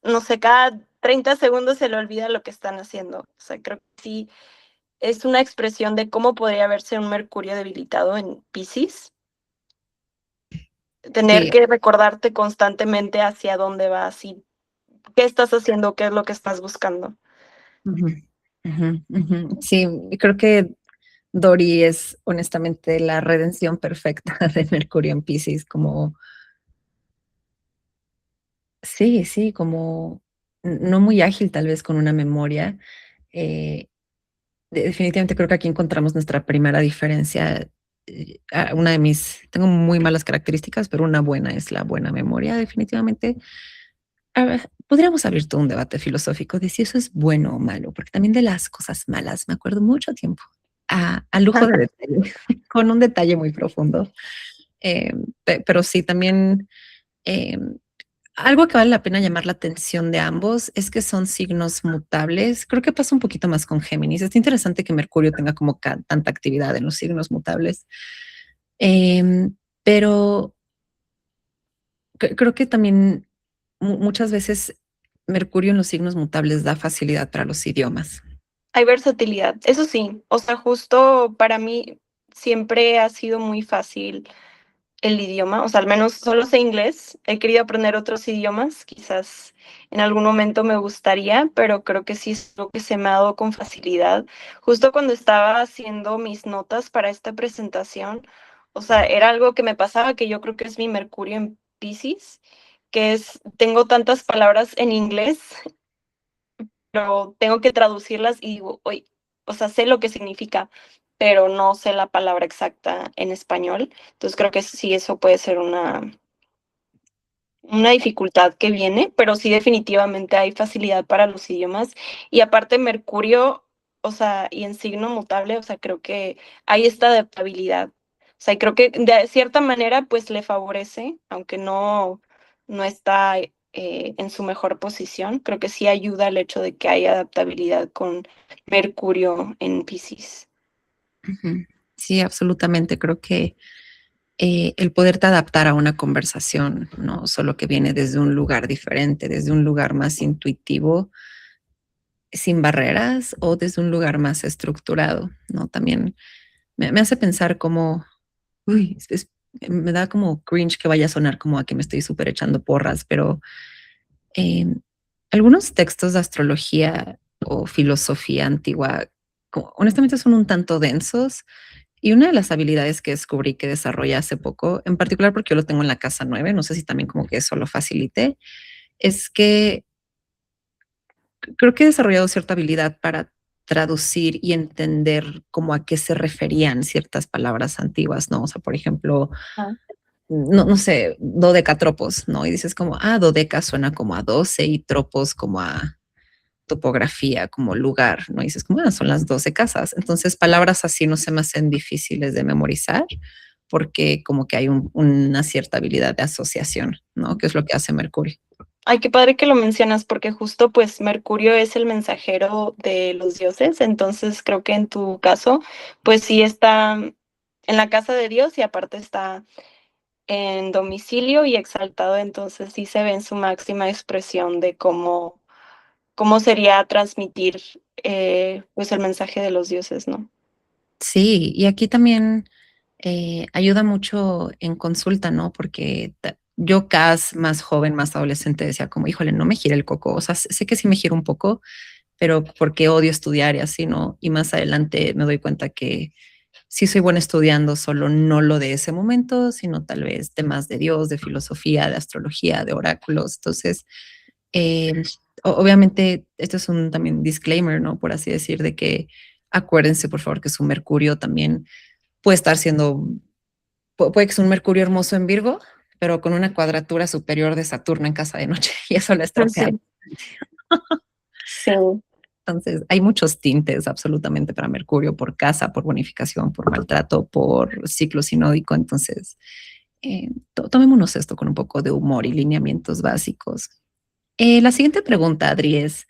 [SPEAKER 2] no sé, cada 30 segundos se le olvida lo que están haciendo. O sea, creo que sí es una expresión de cómo podría verse un Mercurio debilitado en Piscis. Tener
[SPEAKER 1] Sí.
[SPEAKER 2] que recordarte constantemente hacia dónde vas y qué estás haciendo, qué es lo que estás buscando.
[SPEAKER 1] Ujú, ujú, ujú. Sí, creo que Dory es honestamente la redención perfecta de Mercurio en Piscis, como, sí, sí, como no muy ágil tal vez con una memoria. Eh, definitivamente creo que aquí encontramos nuestra primera diferencia. Tengo muy malas características, pero una buena es la buena memoria, definitivamente. A ver, podríamos abrir todo un debate filosófico de si eso es bueno o malo, porque también de las cosas malas me acuerdo mucho tiempo, a lujo de detalle, con un detalle muy profundo. Pero sí, también eh, algo que vale la pena llamar la atención de ambos es que son signos mutables. Creo que pasa un poquito más con Géminis. Es interesante que Mercurio tenga como tanta actividad en los signos mutables. Pero creo que también muchas veces Mercurio en los signos mutables da facilidad para los idiomas.
[SPEAKER 2] Hay versatilidad, eso sí, o sea, justo para mí siempre ha sido muy fácil el idioma, o sea, al menos solo sé inglés, he querido aprender otros idiomas, quizás en algún momento me gustaría, pero creo que sí es lo que se me ha dado con facilidad. Justo cuando estaba haciendo mis notas para esta presentación, o sea, era algo que me pasaba, que yo creo que es mi Mercurio en Piscis, que es, tengo tantas palabras en inglés, pero tengo que traducirlas y digo, oye, o sea, sé lo que significa, pero no sé la palabra exacta en español. Entonces creo que sí, eso puede ser una dificultad que viene, pero sí definitivamente hay facilidad para los idiomas. Y aparte Mercurio, o sea, y en signo mutable, o sea, creo que hay esta adaptabilidad. O sea, y creo que de cierta manera, pues le favorece, aunque no está en su mejor posición. Creo que sí ayuda el hecho de que haya adaptabilidad con Mercurio en Piscis.
[SPEAKER 1] Ujú. Sí, absolutamente. Creo que el poderte adaptar a una conversación, no solo que viene desde un lugar diferente, desde un lugar más intuitivo, sin barreras, o desde un lugar más estructurado, ¿no? También me hace pensar como, uy, me da como cringe que vaya a sonar como a que me estoy súper echando porras, pero eh, algunos textos de astrología o filosofía antigua, honestamente son un tanto densos. Y una de las habilidades que descubrí que desarrollé hace poco, en particular porque yo lo tengo en la casa 9, no sé si también como que eso lo facilite, es que creo que he desarrollado cierta habilidad para traducir y entender como a qué se referían ciertas palabras antiguas, ¿no? O sea, por ejemplo,
[SPEAKER 2] Ah,
[SPEAKER 1] no sé, dodecatropos, ¿no? Y dices como, dodeca suena como a 12 y tropos como a topografía, como lugar, ¿no? Y dices como, son las 12 casas. Entonces, palabras así no se me hacen difíciles de memorizar porque como que hay una cierta habilidad de asociación, ¿no? Que es lo que hace Mercurio.
[SPEAKER 2] ay, qué padre que lo mencionas, porque justo pues Mercurio es el mensajero de los dioses, entonces creo que en tu caso, pues sí está en la casa de Dios y aparte está en domicilio y exaltado, entonces sí se ve en su máxima expresión de cómo sería transmitir pues el mensaje de los dioses, ¿no?
[SPEAKER 1] Sí, y aquí también ayuda mucho en consulta, ¿no? Porque yo, Cas, más joven, más adolescente, decía como, híjole, no me gira el coco. O sea, sé que sí me gira un poco, pero porque odio estudiar y así, ¿no? Y más adelante me doy cuenta que sí soy buena estudiando, solo no lo de ese momento, sino tal vez temas de Dios, de filosofía, de astrología, de oráculos. Entonces, eh, obviamente, esto es un también disclaimer, ¿no? Por así decir, de que acuérdense, por favor, que su Mercurio también puede estar siendo, puede que sea un Mercurio hermoso en Virgo, pero con una cuadratura superior de Saturno en casa de noche, y eso la estropea.
[SPEAKER 2] Sí, sí.
[SPEAKER 1] Entonces, hay muchos tintes absolutamente para Mercurio, por casa, por bonificación, por maltrato, por ciclo sinódico. Entonces, tomémonos esto con un poco de humor y lineamientos básicos. La siguiente pregunta, Adri, es,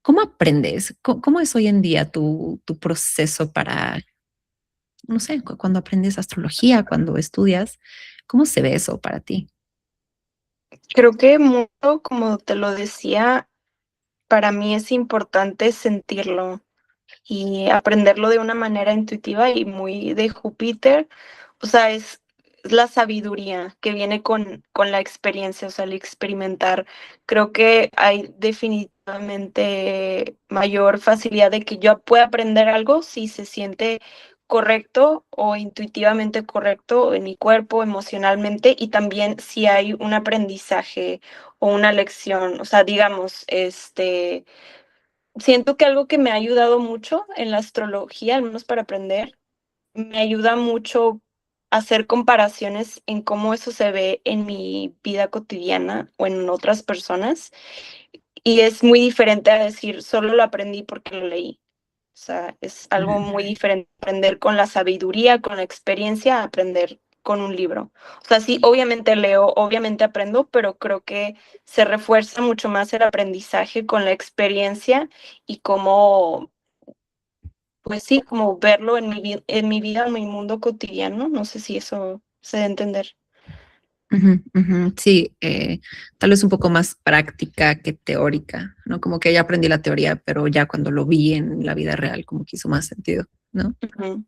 [SPEAKER 1] ¿cómo aprendes? ¿Cómo es hoy en día tu proceso para, no sé, cuando aprendes astrología, cuando estudias? ¿Cómo se ve eso para ti?
[SPEAKER 2] Creo que mucho, como te lo decía, para mí es importante sentirlo y aprenderlo de una manera intuitiva y muy de Júpiter. O sea, es la sabiduría que viene con la experiencia, o sea, el experimentar. Creo que hay definitivamente mayor facilidad de que yo pueda aprender algo si se siente correcto o intuitivamente correcto en mi cuerpo, emocionalmente, y también si hay un aprendizaje o una lección. O sea, digamos, siento que algo que me ha ayudado mucho en la astrología, al menos para aprender, me ayuda mucho a hacer comparaciones en cómo eso se ve en mi vida cotidiana o en otras personas. Y es muy diferente a decir, solo lo aprendí porque lo leí. O sea, es algo muy diferente aprender con la sabiduría, con la experiencia, a aprender con un libro. O sea, sí, obviamente leo, obviamente aprendo, pero creo que se refuerza mucho más el aprendizaje con la experiencia y cómo, pues sí, como verlo en mi vida, en mi mundo cotidiano. No sé si eso se da a entender.
[SPEAKER 1] Ujú, ujú. Sí, tal vez un poco más práctica que teórica, ¿no? Como que ya aprendí la teoría, pero ya cuando lo vi en la vida real, como que hizo más sentido, ¿no?
[SPEAKER 2] Ujú.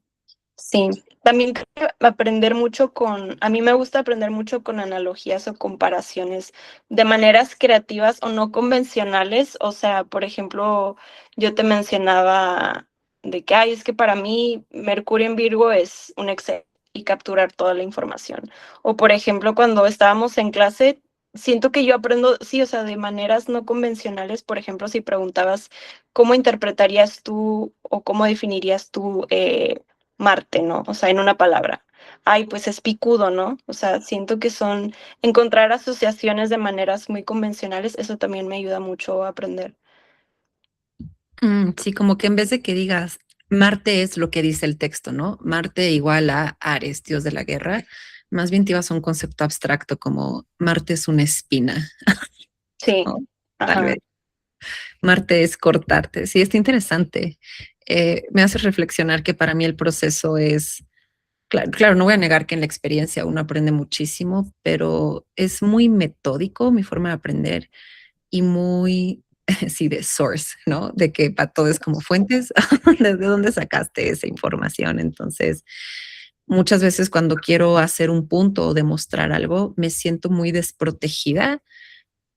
[SPEAKER 2] Sí, también creo que aprender mucho a mí me gusta aprender mucho con analogías o comparaciones de maneras creativas o no convencionales. O sea, por ejemplo, yo te mencionaba de que, ay, es que para mí Mercurio en Virgo es un Excel y capturar toda la información. O por ejemplo, cuando estábamos en clase, siento que yo aprendo, sí, o sea, de maneras no convencionales. Por ejemplo, si preguntabas, ¿cómo interpretarías tú o cómo definirías tú Marte, ¿no? O sea, en una palabra. Ay, pues es picudo, ¿no? O sea, siento que son encontrar asociaciones de maneras muy convencionales, eso también me ayuda mucho a aprender.
[SPEAKER 1] Sí, como que en vez de que digas Marte es lo que dice el texto, ¿no? Marte igual a Ares, dios de la guerra, más bien te ibas a un concepto abstracto como Marte es una espina,
[SPEAKER 2] Sí,
[SPEAKER 1] ¿no? Tal
[SPEAKER 2] ajá.
[SPEAKER 1] vez. Marte es cortarte. Sí, está interesante. Me hace reflexionar que para mí el proceso es, claro, claro, no voy a negar que en la experiencia uno aprende muchísimo, pero es muy metódico mi forma de aprender y muy, sí, de source, ¿no? De que para todo es como fuentes, ¿desde dónde sacaste esa información? Entonces, muchas veces cuando quiero hacer un punto o demostrar algo, me siento muy desprotegida,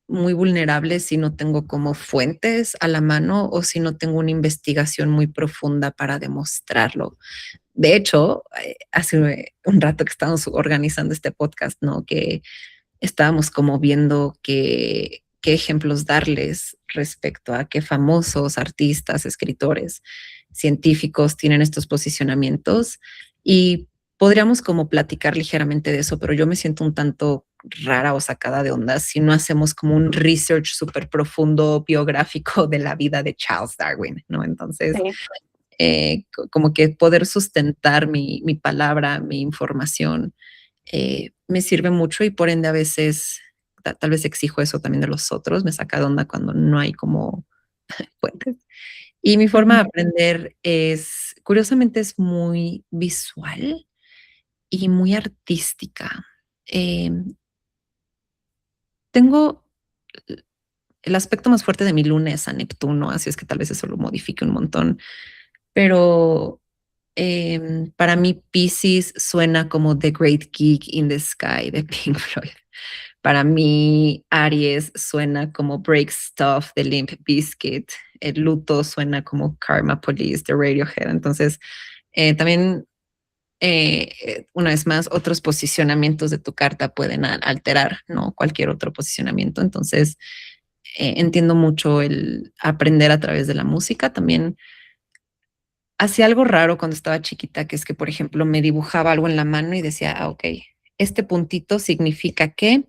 [SPEAKER 1] muy vulnerable si no tengo como fuentes a la mano o si no tengo una investigación muy profunda para demostrarlo. De hecho, hace un rato que estábamos organizando este podcast, ¿no? Que estábamos como viendo qué ejemplos darles respecto a qué famosos artistas, escritores, científicos tienen estos posicionamientos y podríamos como platicar ligeramente de eso, pero yo me siento un tanto rara o sacada de onda si no hacemos como un research súper profundo biográfico de la vida de Charles Darwin, ¿no? Entonces,
[SPEAKER 2] Sí.
[SPEAKER 1] como que poder sustentar mi palabra, mi información, me sirve mucho y por ende a veces tal vez exijo eso también de los otros, me saca de onda cuando no hay como fuentes. Y mi forma de
[SPEAKER 2] Ujú.
[SPEAKER 1] aprender es, curiosamente, es muy visual y muy artística. Eh, tengo el aspecto más fuerte de mi lunes a Neptuno, así es que tal vez eso lo modifique un montón, pero para mí Pisces suena como The Great Geek in the Sky de Pink Floyd. Para mí Aries suena como Break Stuff de Limp Bizkit. El luto suena como Karma Police de Radiohead. Entonces, también, una vez más, otros posicionamientos de tu carta pueden alterar, ¿no? Cualquier otro posicionamiento. Entonces, entiendo mucho el aprender a través de la música. También hacía algo raro cuando estaba chiquita, que es que, por ejemplo, me dibujaba algo en la mano y decía, ah, ok, este puntito significa que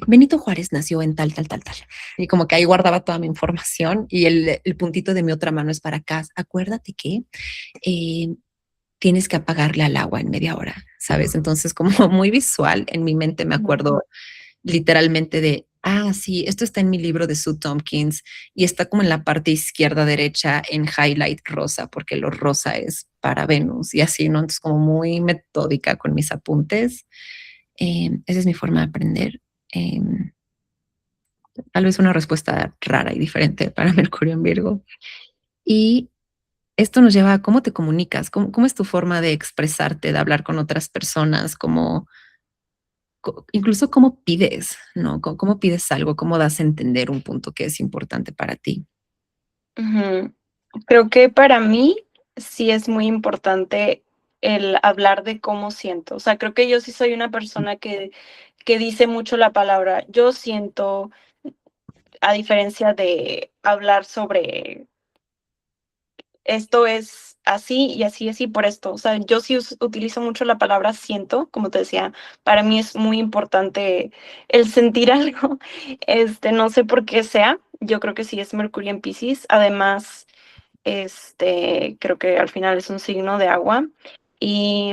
[SPEAKER 1] Benito Juárez nació en tal, tal, tal, tal. Y como que ahí guardaba toda mi información y el puntito de mi otra mano es para acá. Acuérdate que eh, tienes que apagarle al agua en media hora, ¿sabes? Entonces, como muy visual, en mi mente me acuerdo literalmente de, ah, sí, esto está en mi libro de Sue Tompkins y está como en la parte izquierda derecha en highlight rosa, porque lo rosa es para Venus y así, ¿no? Entonces, como muy metódica con mis apuntes. Esa es mi forma de aprender. Eh, Tal vez una respuesta rara y diferente para Mercurio en Virgo. Y esto nos lleva a cómo te comunicas, cómo es tu forma de expresarte, de hablar con otras personas, incluso cómo pides, ¿no? Cómo pides algo, cómo das a entender un punto que es importante para ti.
[SPEAKER 2] Ujú. Creo que para mí sí es muy importante el hablar de cómo siento. O sea, creo que yo sí soy una persona que dice mucho la palabra yo siento, a diferencia de hablar sobre esto es así y así y así por esto. O sea, yo sí utilizo mucho la palabra siento, como te decía, para mí es muy importante el sentir algo. No sé por qué sea, yo creo que sí es Mercurio en Piscis. Además, creo que al final es un signo de agua y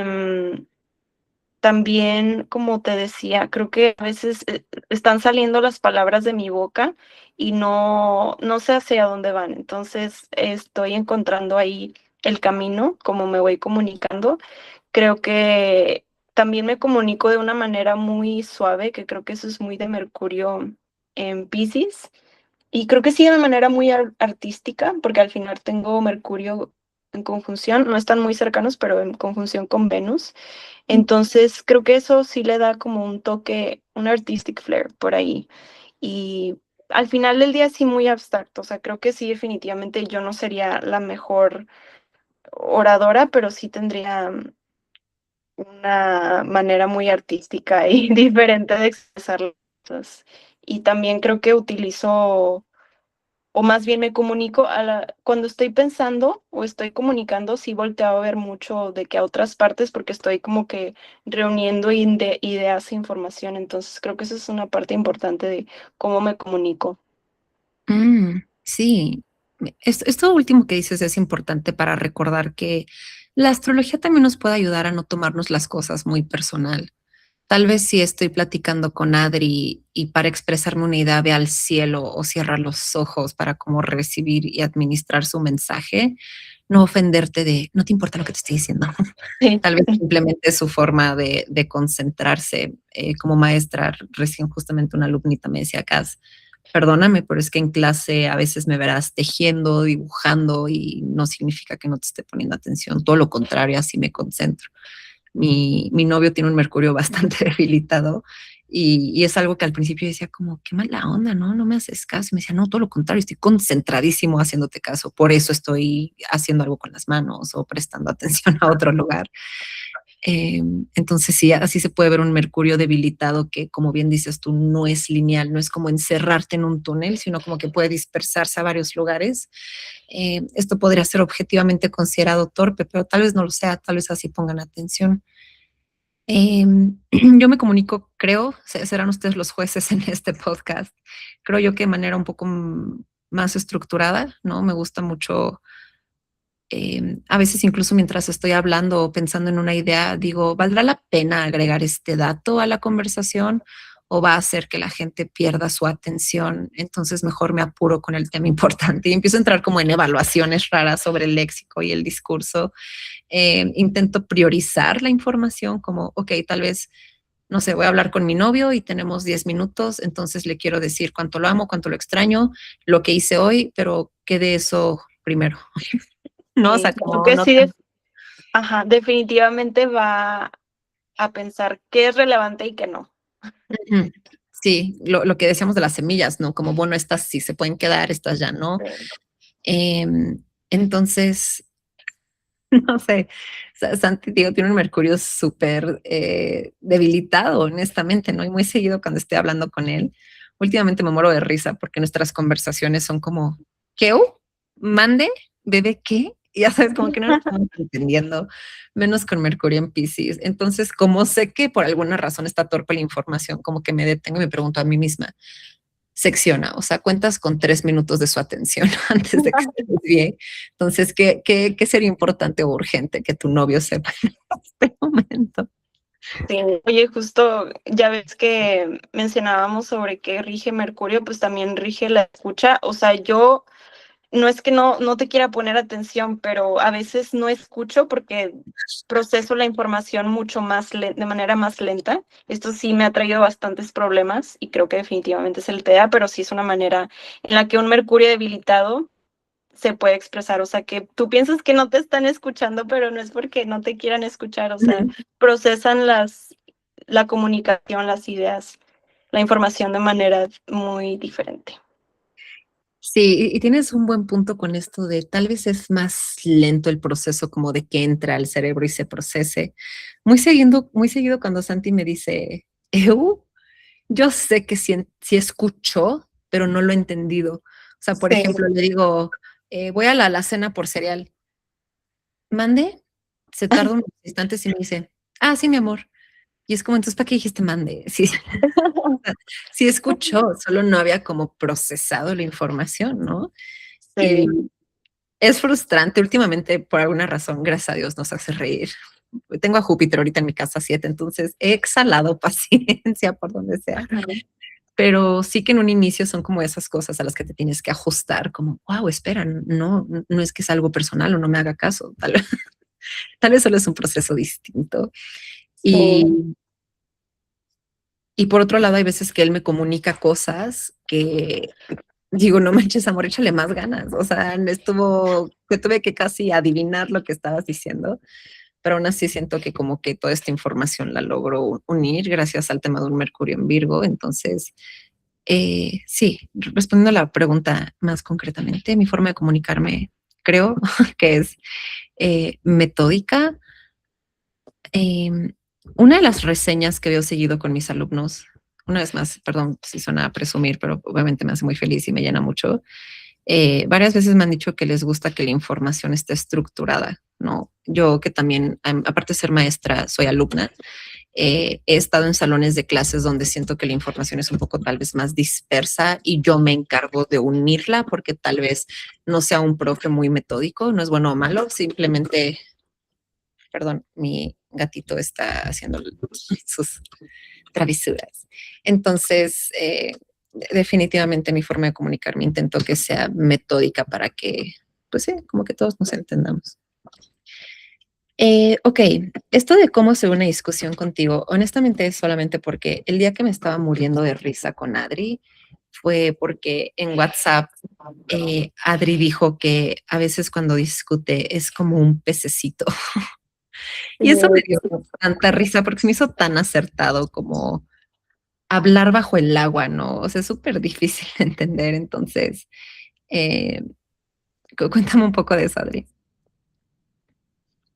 [SPEAKER 2] también, como te decía, creo que a veces están saliendo las palabras de mi boca y no sé hacia dónde van. Entonces, estoy encontrando ahí el camino, como me voy comunicando. Creo que también me comunico de una manera muy suave, que creo que eso es muy de Mercurio en Piscis. Y creo que sí de manera muy artística, porque al final tengo Mercurio en conjunción, no están muy cercanos, pero en conjunción con Venus. Entonces, creo que eso sí le da como un toque, un artistic flair por ahí. Y al final del día sí muy abstracto, o sea, creo que sí definitivamente yo no sería la mejor oradora, pero sí tendría una manera muy artística y diferente de expresar las cosas. Y también creo que utilizo, o más bien me comunico cuando estoy pensando o estoy comunicando, sí volteo a ver mucho de que a otras partes porque estoy como que reuniendo ideas e información. Entonces creo que esa es una parte importante de cómo me comunico.
[SPEAKER 1] Sí, esto último que dices es importante para recordar que la astrología también nos puede ayudar a no tomarnos las cosas muy personal. Tal vez si estoy platicando con Adri y para expresarme una idea ve al cielo o cierra los ojos para como recibir y administrar su mensaje, no ofenderte de, no te importa lo que te estoy diciendo.
[SPEAKER 2] Sí.
[SPEAKER 1] Tal vez simplemente su forma de concentrarse. Como maestra, recién justamente una alumnita me decía, Cas, perdóname, pero es que en clase a veces me verás tejiendo, dibujando y no significa que no te esté poniendo atención. Todo lo contrario, así me concentro. Mi novio tiene un mercurio bastante debilitado y es algo que al principio decía como, qué mala onda, ¿no? No me haces caso. Y me decía, no, todo lo contrario, estoy concentradísimo haciéndote caso. Por eso estoy haciendo algo con las manos o prestando atención a otro lugar. Entonces sí, así se puede ver un mercurio debilitado que, como bien dices tú, no es lineal, no es como encerrarte en un túnel, sino como que puede dispersarse a varios lugares. Esto podría ser objetivamente considerado torpe, pero tal vez no lo sea, tal vez así pongan atención. Yo me comunico, creo, serán ustedes los jueces en este podcast, creo yo que de manera un poco más estructurada, ¿no? Me gusta mucho, a veces incluso mientras estoy hablando o pensando en una idea, digo, ¿valdrá la pena agregar este dato a la conversación o va a hacer que la gente pierda su atención? Entonces mejor me apuro con el tema importante y empiezo a entrar como en evaluaciones raras sobre el léxico y el discurso. Intento priorizar la información como, ok, tal vez, no sé, voy a hablar con mi novio y tenemos 10 minutos, entonces le quiero decir cuánto lo amo, cuánto lo extraño, lo que hice hoy, pero ¿qué de eso primero? No, o sea,
[SPEAKER 2] Sí, creo
[SPEAKER 1] como
[SPEAKER 2] que
[SPEAKER 1] no
[SPEAKER 2] sí,
[SPEAKER 1] tan...
[SPEAKER 2] ajá, definitivamente va a pensar qué es relevante y qué no.
[SPEAKER 1] Ujú. Sí, lo que decíamos de las semillas, ¿no? Como, bueno, estas sí se pueden quedar, estas ya no.
[SPEAKER 2] Sí.
[SPEAKER 1] Entonces, no sé, Santi, digo, tiene un mercurio súper debilitado, honestamente, ¿no? Y muy seguido cuando estoy hablando con él, últimamente me muero de risa porque nuestras conversaciones son como, ¿qué? ¿Mande? ¿Bebé qué? Y ya sabes, como que no nos estamos entendiendo, menos con Mercurio en Piscis. Entonces, como sé que por alguna razón está torpe la información, como que me detengo y me pregunto a mí misma, secciona, o sea, cuentas con 3 minutos de su atención antes de que se desvíe. Entonces, ¿qué sería importante o urgente que tu novio sepa en este momento?
[SPEAKER 2] Sí, oye, justo ya ves que mencionábamos sobre que rige Mercurio, pues también rige la escucha. O sea, yo no es que no te quiera poner atención, pero a veces no escucho porque proceso la información mucho más de manera más lenta. Esto sí me ha traído bastantes problemas y creo que definitivamente es el TEA, pero sí es una manera en la que un Mercurio debilitado se puede expresar, o sea, que tú piensas que no te están escuchando, pero no es porque no te quieran escuchar, o sea, procesan la comunicación, las ideas, la información de manera muy diferente.
[SPEAKER 1] Sí, y tienes un buen punto con esto de tal vez es más lento el proceso como de que entra al cerebro y se procese. Muy seguido cuando Santi me dice, yo sé que sí escuchó, pero no lo he entendido. O sea, por
[SPEAKER 2] Sí.
[SPEAKER 1] ejemplo, le digo, voy a la alacena por cereal. Mande, se tarda unos instantes y me dice, ah, sí, mi amor. Y es como, entonces, ¿para qué dijiste mande? Sí, sí escuchó, solo no había como procesado la información, ¿no? Y
[SPEAKER 2] Sí.
[SPEAKER 1] es frustrante. Últimamente, por alguna razón, gracias a Dios, nos hace reír. tengo a Júpiter ahorita en mi casa 7, entonces he exhalado paciencia por donde sea.
[SPEAKER 2] Ajá.
[SPEAKER 1] Pero sí que en un inicio son como esas cosas a las que te tienes que ajustar, como, wow, espera, no es que es algo personal o no me haga caso, tal vez solo es un proceso distinto.
[SPEAKER 2] Sí.
[SPEAKER 1] Y, y por otro lado, hay veces que él me comunica cosas que digo, no manches, amor, échale más ganas. O sea, que tuve que casi adivinar lo que estabas diciendo, pero aún así siento que como que toda esta información la logro unir gracias al tema de un Mercurio en Virgo. Entonces, sí, respondiendo a la pregunta más concretamente, mi forma de comunicarme creo que es metódica. Eh, una de las reseñas que veo seguido con mis alumnos, una vez más, perdón si suena a presumir, pero obviamente me hace muy feliz y me llena mucho. Varias veces me han dicho que les gusta que la información esté estructurada, ¿no? Yo que también, aparte de ser maestra, soy alumna, he estado en salones de clases donde siento que la información es un poco tal vez más dispersa y yo me encargo de unirla porque tal vez no sea un profe muy metódico, no es bueno o malo, simplemente, perdón, mi gatito está haciendo sus travesuras. Entonces, definitivamente mi forma de comunicarme intento que sea metódica para que, pues sí, como que todos nos entendamos. Ok, esto de cómo se ve una discusión contigo, honestamente es solamente porque el día que me estaba muriendo de risa con Adri fue porque en WhatsApp Adri dijo que a veces cuando discute es como un pececito. Y eso me dio tanta risa porque se me hizo tan acertado como hablar bajo el agua, ¿no? O sea, es súper difícil de entender. Entonces, eh, cuéntame un poco de eso, Adri.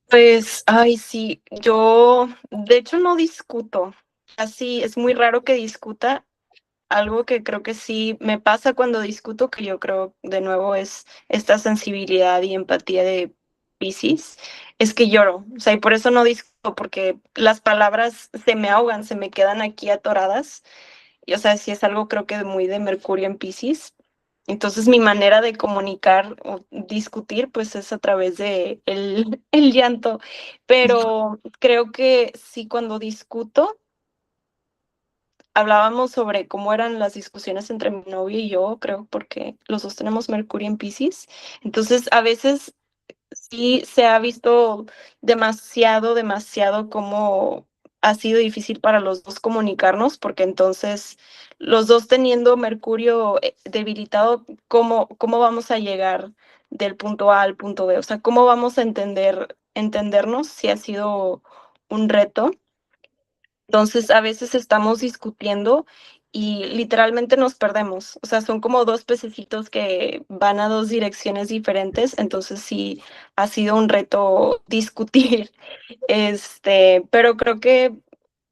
[SPEAKER 2] Pues, ay, sí, yo de hecho no discuto. Así es muy raro que discuta. Algo que creo que sí me pasa cuando discuto, que yo creo de nuevo es esta sensibilidad y empatía de Piscis, es que lloro. O sea, y por eso no discuto, porque las palabras se me ahogan, se me quedan aquí atoradas. Y, o sea, sí es algo creo que muy de Mercurio en Piscis. Entonces mi manera de comunicar o discutir pues es a través de el llanto. Pero creo que sí cuando discuto, hablábamos sobre cómo eran las discusiones entre mi novio y yo, creo, porque los dos tenemos Mercurio en Piscis. Entonces, a veces sí se ha visto demasiado, demasiado cómo ha sido difícil para los dos comunicarnos, porque entonces los dos teniendo Mercurio debilitado, ¿cómo vamos a llegar del punto A al punto B? O sea, ¿cómo vamos a entendernos si ha sido un reto? Entonces, a veces estamos discutiendo y literalmente nos perdemos. O sea, son como dos pececitos que van a dos direcciones diferentes. Entonces, sí, ha sido un reto discutir. Pero creo que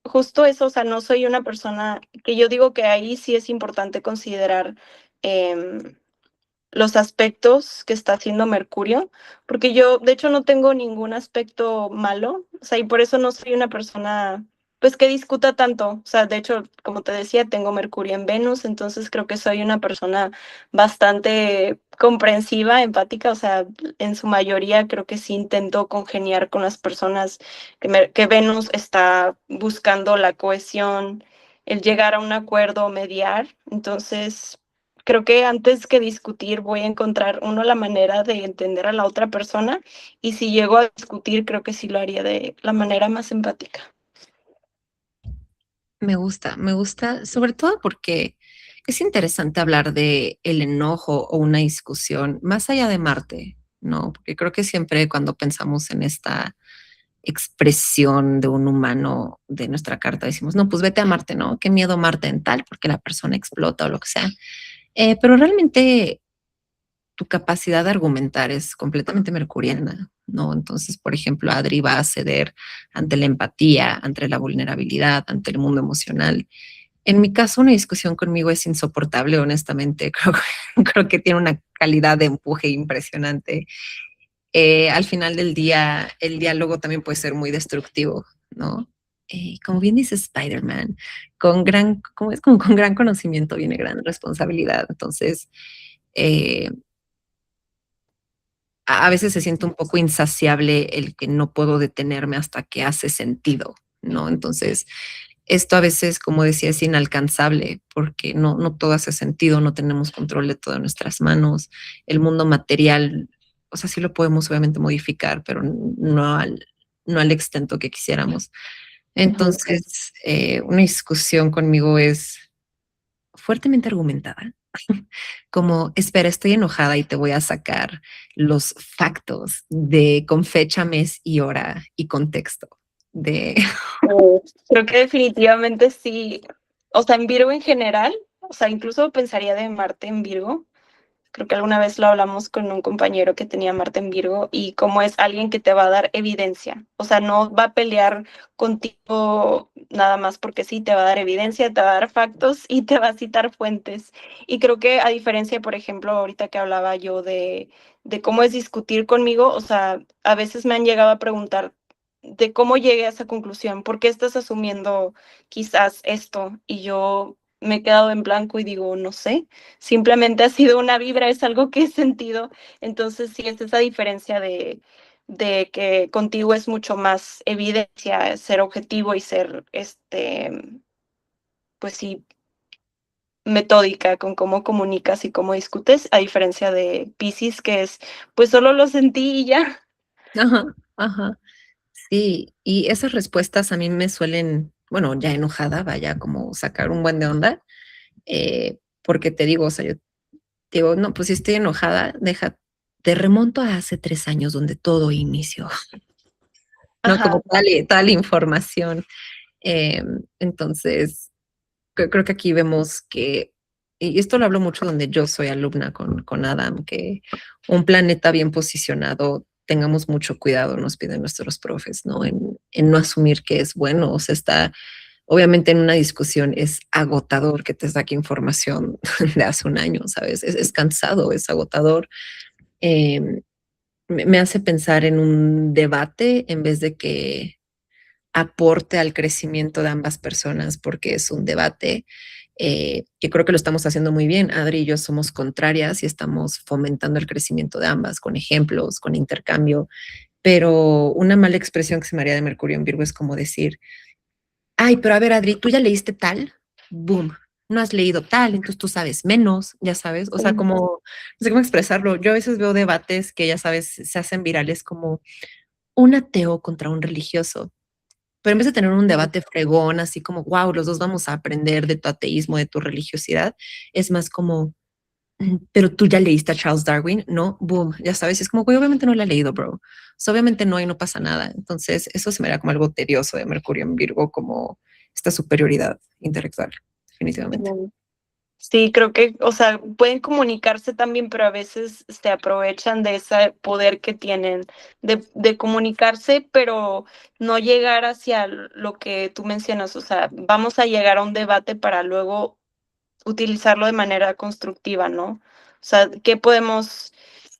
[SPEAKER 2] justo eso, o sea, no soy una persona que yo digo que ahí sí es importante considerar los aspectos que está haciendo Mercurio, porque yo, de hecho, no tengo ningún aspecto malo, o sea, y por eso no soy una persona, pues, que discuta tanto, o sea, de hecho, como te decía, tengo Mercurio en Venus, entonces creo que soy una persona bastante comprensiva, empática, o sea, en su mayoría creo que sí intento congeniar con las personas que Venus está buscando la cohesión, el llegar a un acuerdo, mediar, entonces creo que antes que discutir voy a encontrar, uno, la manera de entender a la otra persona, y si llego a discutir, creo que sí lo haría de la manera más empática.
[SPEAKER 1] Me gusta, sobre todo porque es interesante hablar de el enojo o una discusión más allá de Marte, ¿no? Porque creo que siempre cuando pensamos en esta expresión de un humano de nuestra carta decimos, no, pues vete a Marte, ¿no? Qué miedo Marte en tal, porque la persona explota o lo que sea. Pero realmente tu capacidad de argumentar es completamente mercuriana, ¿no? Entonces, por ejemplo, Adri va a ceder ante la empatía, ante la vulnerabilidad, ante el mundo emocional. En mi caso, una discusión conmigo es insoportable, honestamente. Creo que tiene una calidad de empuje impresionante. Al final del día, el diálogo también puede ser muy destructivo, ¿no? Como bien dice Spider-Man, como es como con gran conocimiento viene gran responsabilidad. Entonces, eh, a veces se siente un poco insaciable el que no puedo detenerme hasta que hace sentido, ¿no? Entonces, esto a veces, como decía, es inalcanzable porque no todo hace sentido, no tenemos control de todo en nuestras manos. El mundo material, o sea, sí lo podemos obviamente modificar, pero no al extento que quisiéramos.
[SPEAKER 2] Ujú.
[SPEAKER 1] Entonces, una discusión conmigo es fuertemente argumentada, como, espera, estoy enojada y te voy a sacar los factos de con fecha, mes y hora y contexto de...
[SPEAKER 2] Creo que definitivamente sí. O sea, en Virgo en general, o sea, incluso pensaría de Marte en Virgo. Creo que alguna vez lo hablamos con un compañero que tenía Marte en Virgo y cómo es alguien que te va a dar evidencia. O sea, no va a pelear contigo nada más porque sí, te va a dar evidencia, te va a dar factos y te va a citar fuentes. Y creo que a diferencia, por ejemplo, ahorita que hablaba yo de cómo es discutir conmigo, o sea, a veces me han llegado a preguntar de cómo llegué a esa conclusión, por qué estás asumiendo quizás esto. Y yo me he quedado en blanco y digo, no sé, simplemente ha sido una vibra, es algo que he sentido. Entonces, sí, es esa diferencia de que contigo es mucho más evidencia, ser objetivo y ser, pues sí, metódica con cómo comunicas y cómo discutes, a diferencia de Piscis, que es, pues solo lo sentí y ya.
[SPEAKER 1] Ajá, ajá. Sí, y esas respuestas a mí me suelen, bueno, ya enojada, vaya, como sacar un buen de onda, porque te digo, o sea, yo digo, no, pues si estoy enojada, te remonto a hace 3 años donde todo inició, ¿no? Como
[SPEAKER 2] Ajá.
[SPEAKER 1] toda la información. Eh, entonces, creo que aquí vemos que, y esto lo hablo mucho donde yo soy alumna con Adam, que un planeta bien posicionado, tengamos mucho cuidado, nos piden nuestros profes, ¿no? En no asumir que es bueno, o sea, está, obviamente en una discusión es agotador que te saque información de hace un año, ¿sabes? Es cansado, es agotador. Eh, me hace pensar en un debate en vez de que aporte al crecimiento de ambas personas, porque es un debate que creo que lo estamos haciendo muy bien. Adri y yo somos contrarias y estamos fomentando el crecimiento de ambas con ejemplos, con intercambio, pero una mala expresión que se me haría de Mercurio en Virgo es como decir, ay, pero a ver, Adri, ¿tú ya leíste tal? Boom. No has leído tal, entonces tú sabes menos, ya sabes. O sea, como, no sé cómo expresarlo. Yo a veces veo debates que, ya sabes, se hacen virales como un ateo contra un religioso. Pero en vez de tener un debate fregón, así como, wow, los dos vamos a aprender de tu ateísmo, de tu religiosidad, es más como, pero tú ya leíste a Charles Darwin, ¿no? Boom, ya sabes, es como, güey, obviamente no la he leído, bro. O sea, obviamente no, y no pasa nada. Entonces, eso se me da como algo tedioso de Mercurio en Virgo, como esta superioridad intelectual, definitivamente.
[SPEAKER 2] Ujú. Sí, creo que, o sea, pueden comunicarse también, pero a veces se aprovechan de ese poder que tienen de comunicarse, pero no llegar hacia lo que tú mencionas. O sea, vamos a llegar a un debate para luego utilizarlo de manera constructiva, ¿no? O sea, ¿qué podemos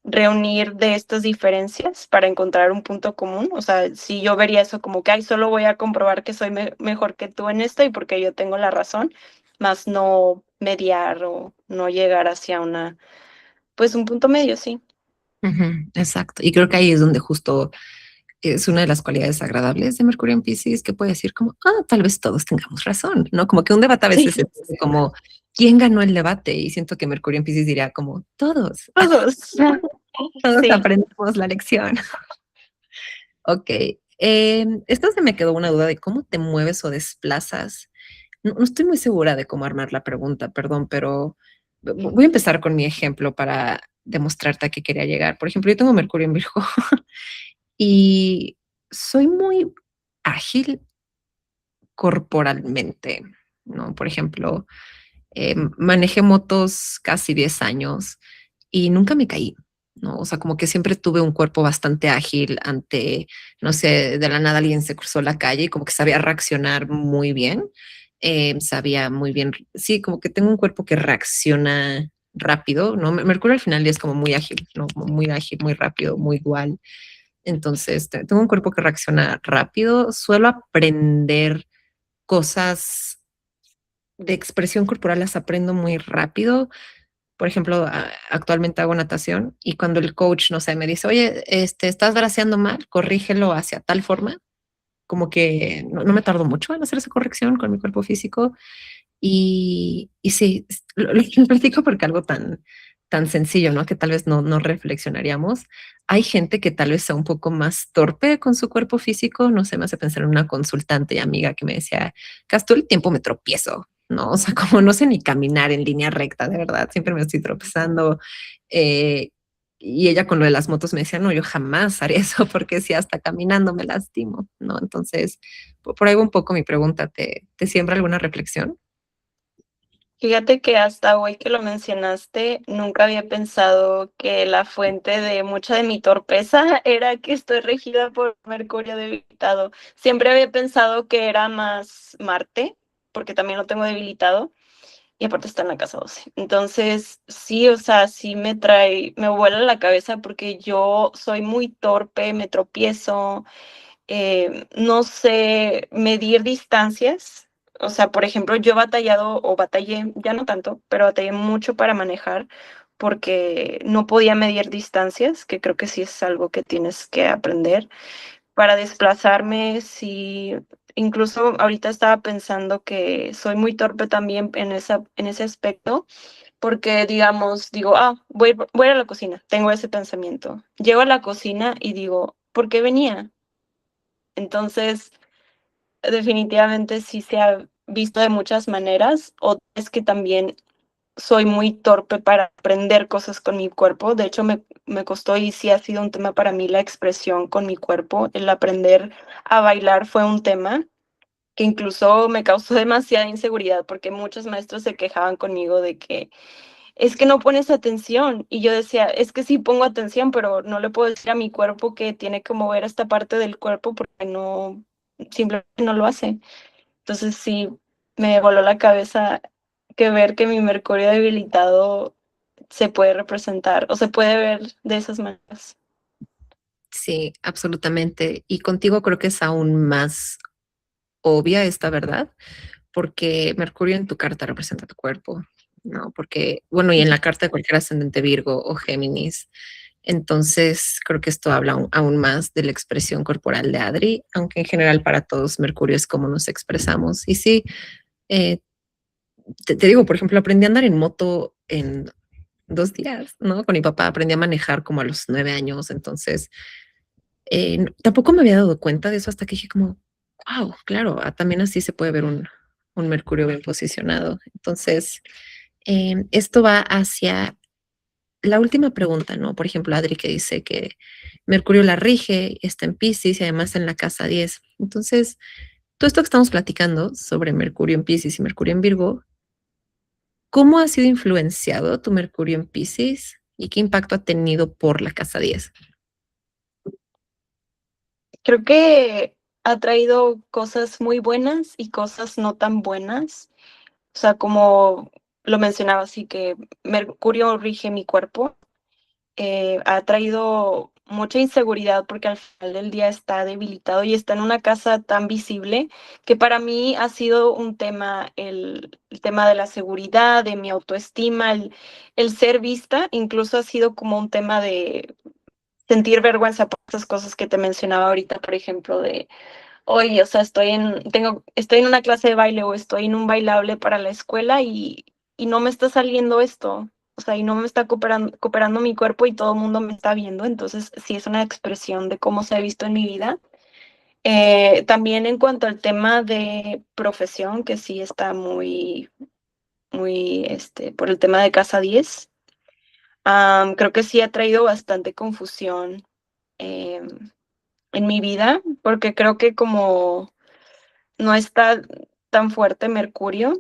[SPEAKER 2] reunir de estas diferencias para encontrar un punto común? O sea, si yo vería eso como que, ay, solo voy a comprobar que soy mejor que tú en esto y porque yo tengo la razón, más no mediar o no llegar hacia una, pues un punto medio, sí.
[SPEAKER 1] Ujú, exacto. Y creo que ahí es donde justo es una de las cualidades agradables de Mercurio en Pisces, que puede decir como, ah, tal vez todos tengamos razón, ¿no? Como que un debate a
[SPEAKER 2] Sí,
[SPEAKER 1] veces se dice como, ¿quién ganó el debate? Y siento que Mercurio en Pisces diría como, todos,
[SPEAKER 2] todos.
[SPEAKER 1] todos
[SPEAKER 2] Sí.
[SPEAKER 1] aprendemos la lección. Ok. Esto se me quedó una duda de cómo te mueves o desplazas. No estoy muy segura de cómo armar la pregunta, perdón, pero voy a empezar con mi ejemplo para demostrarte a qué quería llegar. Por ejemplo, yo tengo Mercurio en Virgo y soy muy ágil corporalmente, ¿no? Por ejemplo, manejé motos casi 10 años y nunca me caí, ¿no? O sea, como que siempre tuve un cuerpo bastante ágil ante, no sé, de la nada alguien se cruzó la calle y como que sabía reaccionar muy bien, sabía muy bien, sí, como que tengo un cuerpo que reacciona rápido, ¿no? Mercurio al final es como muy ágil, ¿no? Como muy ágil, muy rápido, muy igual. Entonces, tengo un cuerpo que reacciona rápido, suelo aprender cosas de expresión corporal, las aprendo muy rápido, Por ejemplo, actualmente hago natación y cuando el coach, no sé, me dice, oye, estás braceando mal, corrígelo hacia tal forma, como que no me tardo mucho en hacer esa corrección con mi cuerpo físico. Y sí, lo platico porque algo tan sencillo, ¿no? Que tal vez no reflexionaríamos. Hay gente que tal vez sea un poco más torpe con su cuerpo físico. No sé, me hace pensar en una consultante y amiga que me decía, Cas, todo el tiempo me tropiezo, ¿no? O sea, como no sé ni caminar en línea recta, de verdad, siempre me estoy tropezando. Eh, y ella con lo de las motos me decía, no, yo jamás haré eso porque si hasta caminando me lastimo, ¿no? Entonces, por ahí va un poco mi pregunta, ¿te siembra alguna reflexión?
[SPEAKER 2] Fíjate que hasta hoy que lo mencionaste, nunca había pensado que la fuente de mucha de mi torpeza era que estoy regida por Mercurio debilitado. Siempre había pensado que era más Marte, porque también lo tengo debilitado, y aparte está en la casa 12. Entonces, sí, o sea, sí me vuela la cabeza porque yo soy muy torpe, me tropiezo, no sé medir distancias. O sea, por ejemplo, yo he batallado o batallé, ya no tanto, pero batallé mucho para manejar porque no podía medir distancias, que creo que sí es algo que tienes que aprender. Para desplazarme, sí, incluso ahorita estaba pensando que soy muy torpe también en ese aspecto, porque digamos, digo, voy a la cocina, tengo ese pensamiento. Llego a la cocina y digo, ¿por qué venía? Entonces, definitivamente sí se ha visto de muchas maneras. O es que también soy muy torpe para aprender cosas con mi cuerpo. De hecho, me costó y sí ha sido un tema para mí la expresión con mi cuerpo. El aprender a bailar fue un tema que incluso me causó demasiada inseguridad porque muchos maestros se quejaban conmigo de que es que no pones atención. Y yo decía, es que sí pongo atención, pero no le puedo decir a mi cuerpo que tiene que mover esta parte del cuerpo porque no, simplemente no lo hace. Entonces sí, me voló la cabeza que ver que mi Mercurio debilitado se puede representar o se puede ver de esas maneras.
[SPEAKER 1] Sí, absolutamente. Y contigo creo que es aún más obvia esta verdad, porque Mercurio en tu carta representa tu cuerpo, ¿no? Porque, bueno, y en la carta de cualquier ascendente Virgo o Géminis. Entonces, creo que esto habla aún más de la expresión corporal de Adri, aunque en general para todos Mercurio es como nos expresamos. Y sí, eh, te digo, por ejemplo, aprendí a andar en moto en 2 días, ¿no? Con mi papá aprendí a manejar como a los 9 años, entonces tampoco me había dado cuenta de eso hasta que dije como, wow, claro, también así se puede ver un Mercurio bien posicionado. Entonces, esto va hacia la última pregunta, ¿no? Por ejemplo, Adri que dice que Mercurio la rige, está en Pisces y además en la casa 10. Entonces, todo esto que estamos platicando sobre Mercurio en Pisces y Mercurio en Virgo, ¿cómo ha sido influenciado tu Mercurio en Pisces y qué impacto ha tenido por la casa 10?
[SPEAKER 2] Creo que ha traído cosas muy buenas y cosas no tan buenas. O sea, como lo mencionaba, así que Mercurio rige mi cuerpo. Ha traído mucha inseguridad porque al final del día está debilitado y está en una casa tan visible que para mí ha sido un tema, el tema de la seguridad, de mi autoestima, el ser vista, incluso ha sido como un tema de sentir vergüenza por esas cosas que te mencionaba ahorita, por ejemplo, de, oye, o sea, estoy en una clase de baile o estoy en un bailable para la escuela y no me está saliendo esto. O sea, y no me está cooperando mi cuerpo y todo el mundo me está viendo. Entonces, sí es una expresión de cómo se ha visto en mi vida. También en cuanto al tema de profesión, que sí está muy, por el tema de Casa 10, creo que sí ha traído bastante confusión em, en mi vida, porque creo que como no está tan fuerte Mercurio.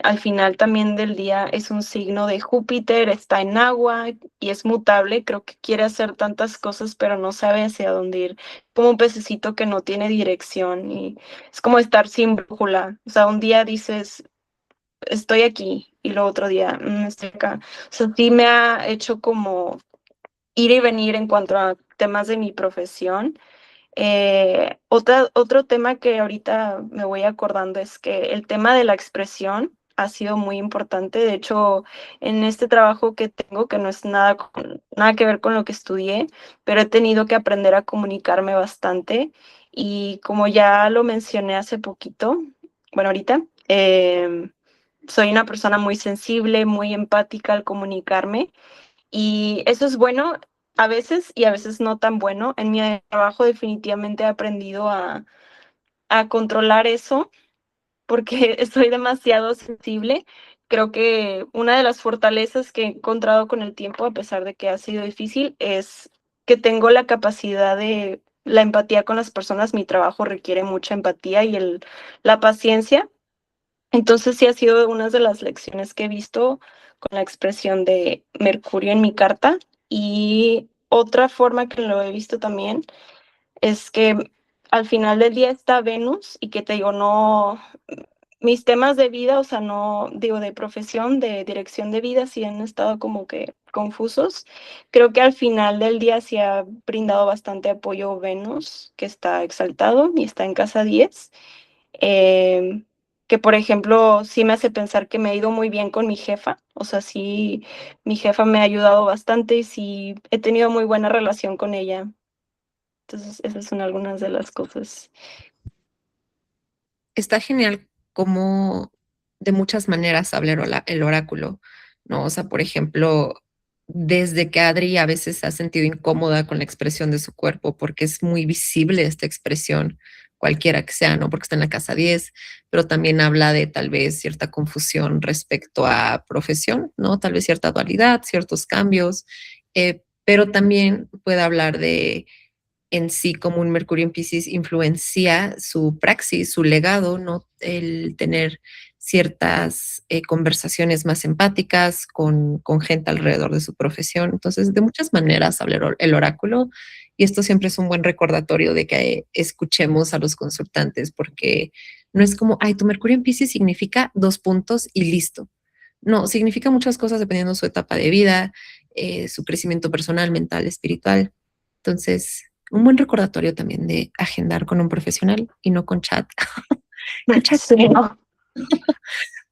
[SPEAKER 2] Al final también del día es un signo de Júpiter, está en agua y es mutable. Creo que quiere hacer tantas cosas, pero no sabe hacia dónde ir. Como un pececito que no tiene dirección y es como estar sin brújula. O sea, un día dices, estoy aquí y luego otro día, estoy acá. O sea, sí me ha hecho como ir y venir en cuanto a temas de mi profesión. Otro tema que ahorita me voy acordando es que el tema de la expresión. ha sido muy importante. De hecho, en este trabajo que tengo, que no es nada que ver con lo que estudié, pero he tenido que aprender a comunicarme bastante. Y como ya lo mencioné hace poquito, bueno, ahorita, soy una persona muy sensible, muy empática al comunicarme. Y eso es bueno a veces y a veces no tan bueno. En mi trabajo definitivamente he aprendido a controlar eso porque estoy demasiado sensible. Creo que una de las fortalezas que he encontrado con el tiempo, a pesar de que ha sido difícil, es que tengo la capacidad de la empatía con las personas. Mi trabajo requiere mucha empatía y la paciencia. Entonces sí ha sido una de las lecciones que he visto con la expresión de Mercurio en mi carta. Y otra forma que lo he visto también es que al final del día está Venus y que te digo, no, mis temas de vida, o sea, no, digo, de profesión, de dirección de vida, sí han estado como que confusos. Creo que al final del día sí ha brindado bastante apoyo Venus, que está exaltado y está en casa 10, em, que por ejemplo sí me hace pensar que me ha ido muy bien con mi jefa, o sea, sí, mi jefa me ha ayudado bastante y sí he tenido muy buena relación con ella. Entonces, esas son algunas de las cosas.
[SPEAKER 1] Está genial como de muchas maneras habla el oráculo, ¿no? O sea, por ejemplo, desde que Adri a veces se ha sentido incómoda con la expresión de su cuerpo, porque es muy visible esta expresión, cualquiera que sea, ¿no? Porque está en la casa 10, pero también habla de tal vez cierta confusión respecto a profesión, ¿no? Tal vez cierta dualidad, ciertos cambios, pero también puede hablar de en sí como un Mercurio en Piscis influencia su praxis, su legado, ¿no? El tener ciertas conversaciones más empáticas con gente alrededor de su profesión. Entonces, de muchas maneras habla el oráculo y esto siempre es un buen recordatorio de que escuchemos a los consultantes porque no es como, ay, tu Mercurio en Piscis significa 2 puntos y listo. No, significa muchas cosas dependiendo de su etapa de vida, su crecimiento personal, mental, espiritual. Entonces, un buen recordatorio también de agendar con un profesional y no con chat. Con chat,
[SPEAKER 2] Sí, no.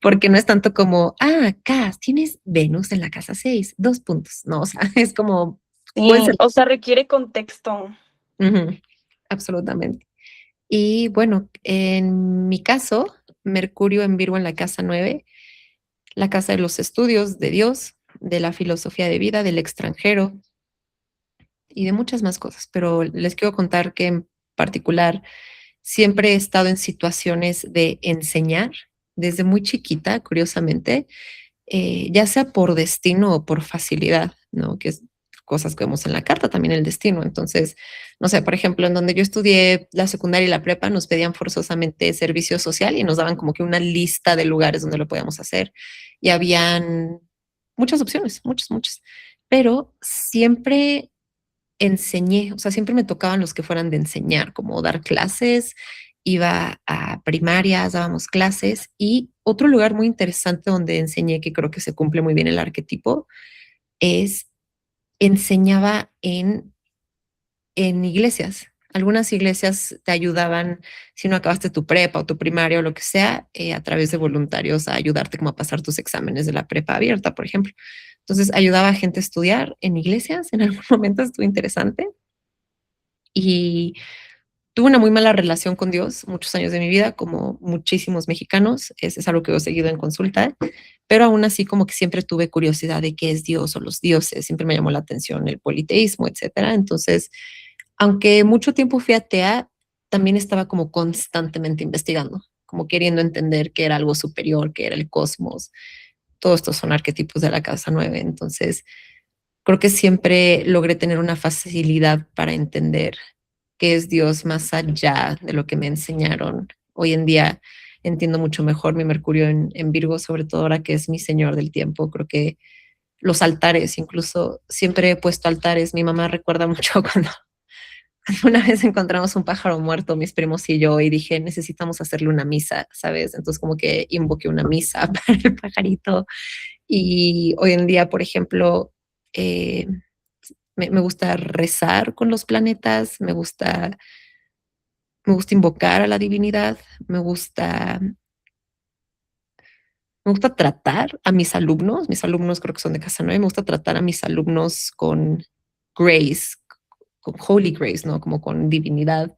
[SPEAKER 1] porque no es tanto como, Cas, tienes Venus en la casa 6, 2 puntos. No, o sea, es como, puede
[SPEAKER 2] Sí,
[SPEAKER 1] ser.
[SPEAKER 2] o sea, requiere contexto.
[SPEAKER 1] Ujú, absolutamente. Y bueno, en mi caso, Mercurio en Virgo en la casa 9, la casa de los estudios, de Dios, de la filosofía de vida, del extranjero y de muchas más cosas. Pero les quiero contar que en particular siempre he estado en situaciones de enseñar desde muy chiquita, curiosamente, ya sea por destino o por facilidad, ¿no? Que es cosas que vemos en la carta, también el destino. Entonces, no sé, por ejemplo, en donde yo estudié la secundaria y la prepa, nos pedían forzosamente servicio social y nos daban como que una lista de lugares donde lo podíamos hacer. Y habían muchas opciones, muchas, muchas. Pero siempre enseñé, o sea, siempre me tocaban los que fueran de enseñar, como dar clases, iba a primarias, dábamos clases y otro lugar muy interesante donde enseñé, que creo que se cumple muy bien el arquetipo, es enseñaba en iglesias. Algunas iglesias te ayudaban, si no acabaste tu prepa o tu primaria o lo que sea, a través de voluntarios a ayudarte como a pasar tus exámenes de la prepa abierta, por ejemplo. Entonces ayudaba a gente a estudiar en iglesias, en algún momento estuvo interesante y tuve una muy mala relación con Dios muchos años de mi vida, como muchísimos mexicanos, es algo que he seguido en consulta, pero aún así como que siempre tuve curiosidad de qué es Dios o los dioses, siempre me llamó la atención el politeísmo, etcétera. Entonces, aunque mucho tiempo fui atea, también estaba como constantemente investigando, como queriendo entender qué era algo superior, qué era el cosmos. Todos estos son arquetipos de la casa 9, entonces creo que siempre logré tener una facilidad para entender qué es Dios más allá de lo que me enseñaron. Hoy en día entiendo mucho mejor mi Mercurio en Virgo, sobre todo ahora que es mi señor del tiempo. Creo que los altares, incluso siempre he puesto altares. Mi mamá recuerda mucho cuando una vez encontramos un pájaro muerto, mis primos y yo, y dije, necesitamos hacerle una misa, ¿sabes? Entonces como que invoqué una misa para el pajarito. Y hoy en día, por ejemplo, eh, me gusta rezar con los planetas, me gusta invocar a la divinidad, me gusta, me gusta tratar a mis alumnos creo que son de Casa 9, me gusta tratar a mis alumnos con grace, con holy grace, ¿no? Como con divinidad,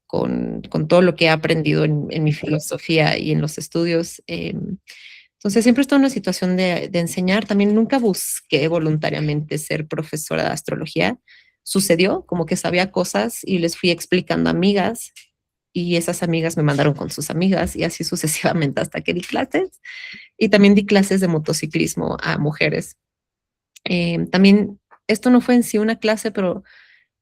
[SPEAKER 1] con todo lo que he aprendido en mi filosofía y en los estudios. Entonces siempre estoy en una situación de enseñar. También nunca busqué voluntariamente ser profesora de astrología. Sucedió como que sabía cosas y les fui explicando a amigas y esas amigas me mandaron con sus amigas y así sucesivamente hasta que di clases y también di clases de motociclismo a mujeres. También esto no fue en sí una clase, pero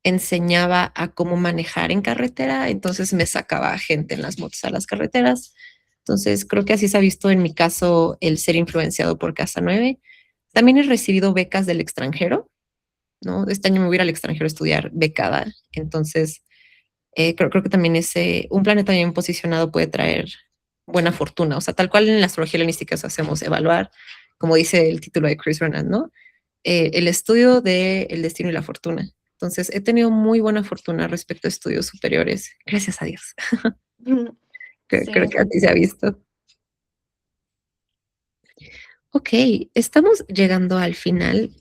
[SPEAKER 1] enseñaba a cómo manejar en carretera, entonces me sacaba gente en las motos a las carreteras. Entonces creo que así se ha visto en mi caso el ser influenciado por Casa 9. También he recibido becas del extranjero, ¿no? Este año me voy a ir al extranjero a estudiar becada, entonces creo que también un planeta bien posicionado puede traer buena fortuna, o sea, tal cual en la astrología helenística hacemos evaluar, como dice el título de Chris Renan, ¿no? El estudio del destino y la fortuna. Entonces, he tenido muy buena fortuna respecto a estudios superiores, gracias a Dios. Creo
[SPEAKER 2] Sí.
[SPEAKER 1] que así se ha visto. Ok, estamos llegando al final.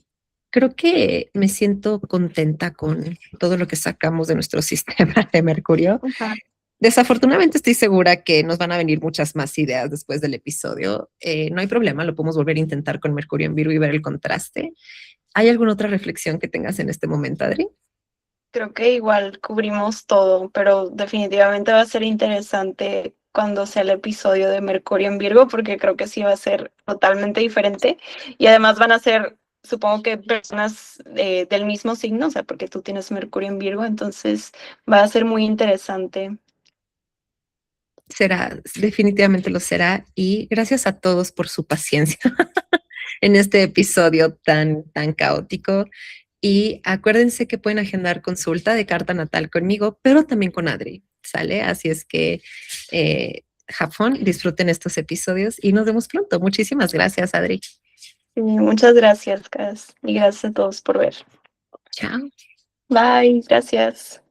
[SPEAKER 1] Creo que me siento contenta con todo lo que sacamos de nuestro sistema de Mercurio.
[SPEAKER 2] Ajá.
[SPEAKER 1] Desafortunadamente estoy segura que nos van a venir muchas más ideas después del episodio. No hay problema, lo podemos volver a intentar con Mercurio en Virgo y ver el contraste. ¿Hay alguna otra reflexión que tengas en este momento, Adri?
[SPEAKER 2] Creo que igual cubrimos todo, pero definitivamente va a ser interesante cuando sea el episodio de Mercurio en Virgo, porque creo que sí va a ser totalmente diferente. Y además van a ser, supongo que personas del mismo signo, o sea, porque tú tienes Mercurio en Virgo, entonces va a ser muy interesante.
[SPEAKER 1] Será, definitivamente lo será. Y gracias a todos por su paciencia en este episodio tan caótico. Y acuérdense que pueden agendar consulta de carta natal conmigo, pero también con Adri, ¿sale? Así es que, have fun, disfruten estos episodios y nos vemos pronto. Muchísimas gracias, Adri.
[SPEAKER 2] Y muchas gracias, Cas, y gracias a todos por ver.
[SPEAKER 1] Chao.
[SPEAKER 2] Bye, gracias.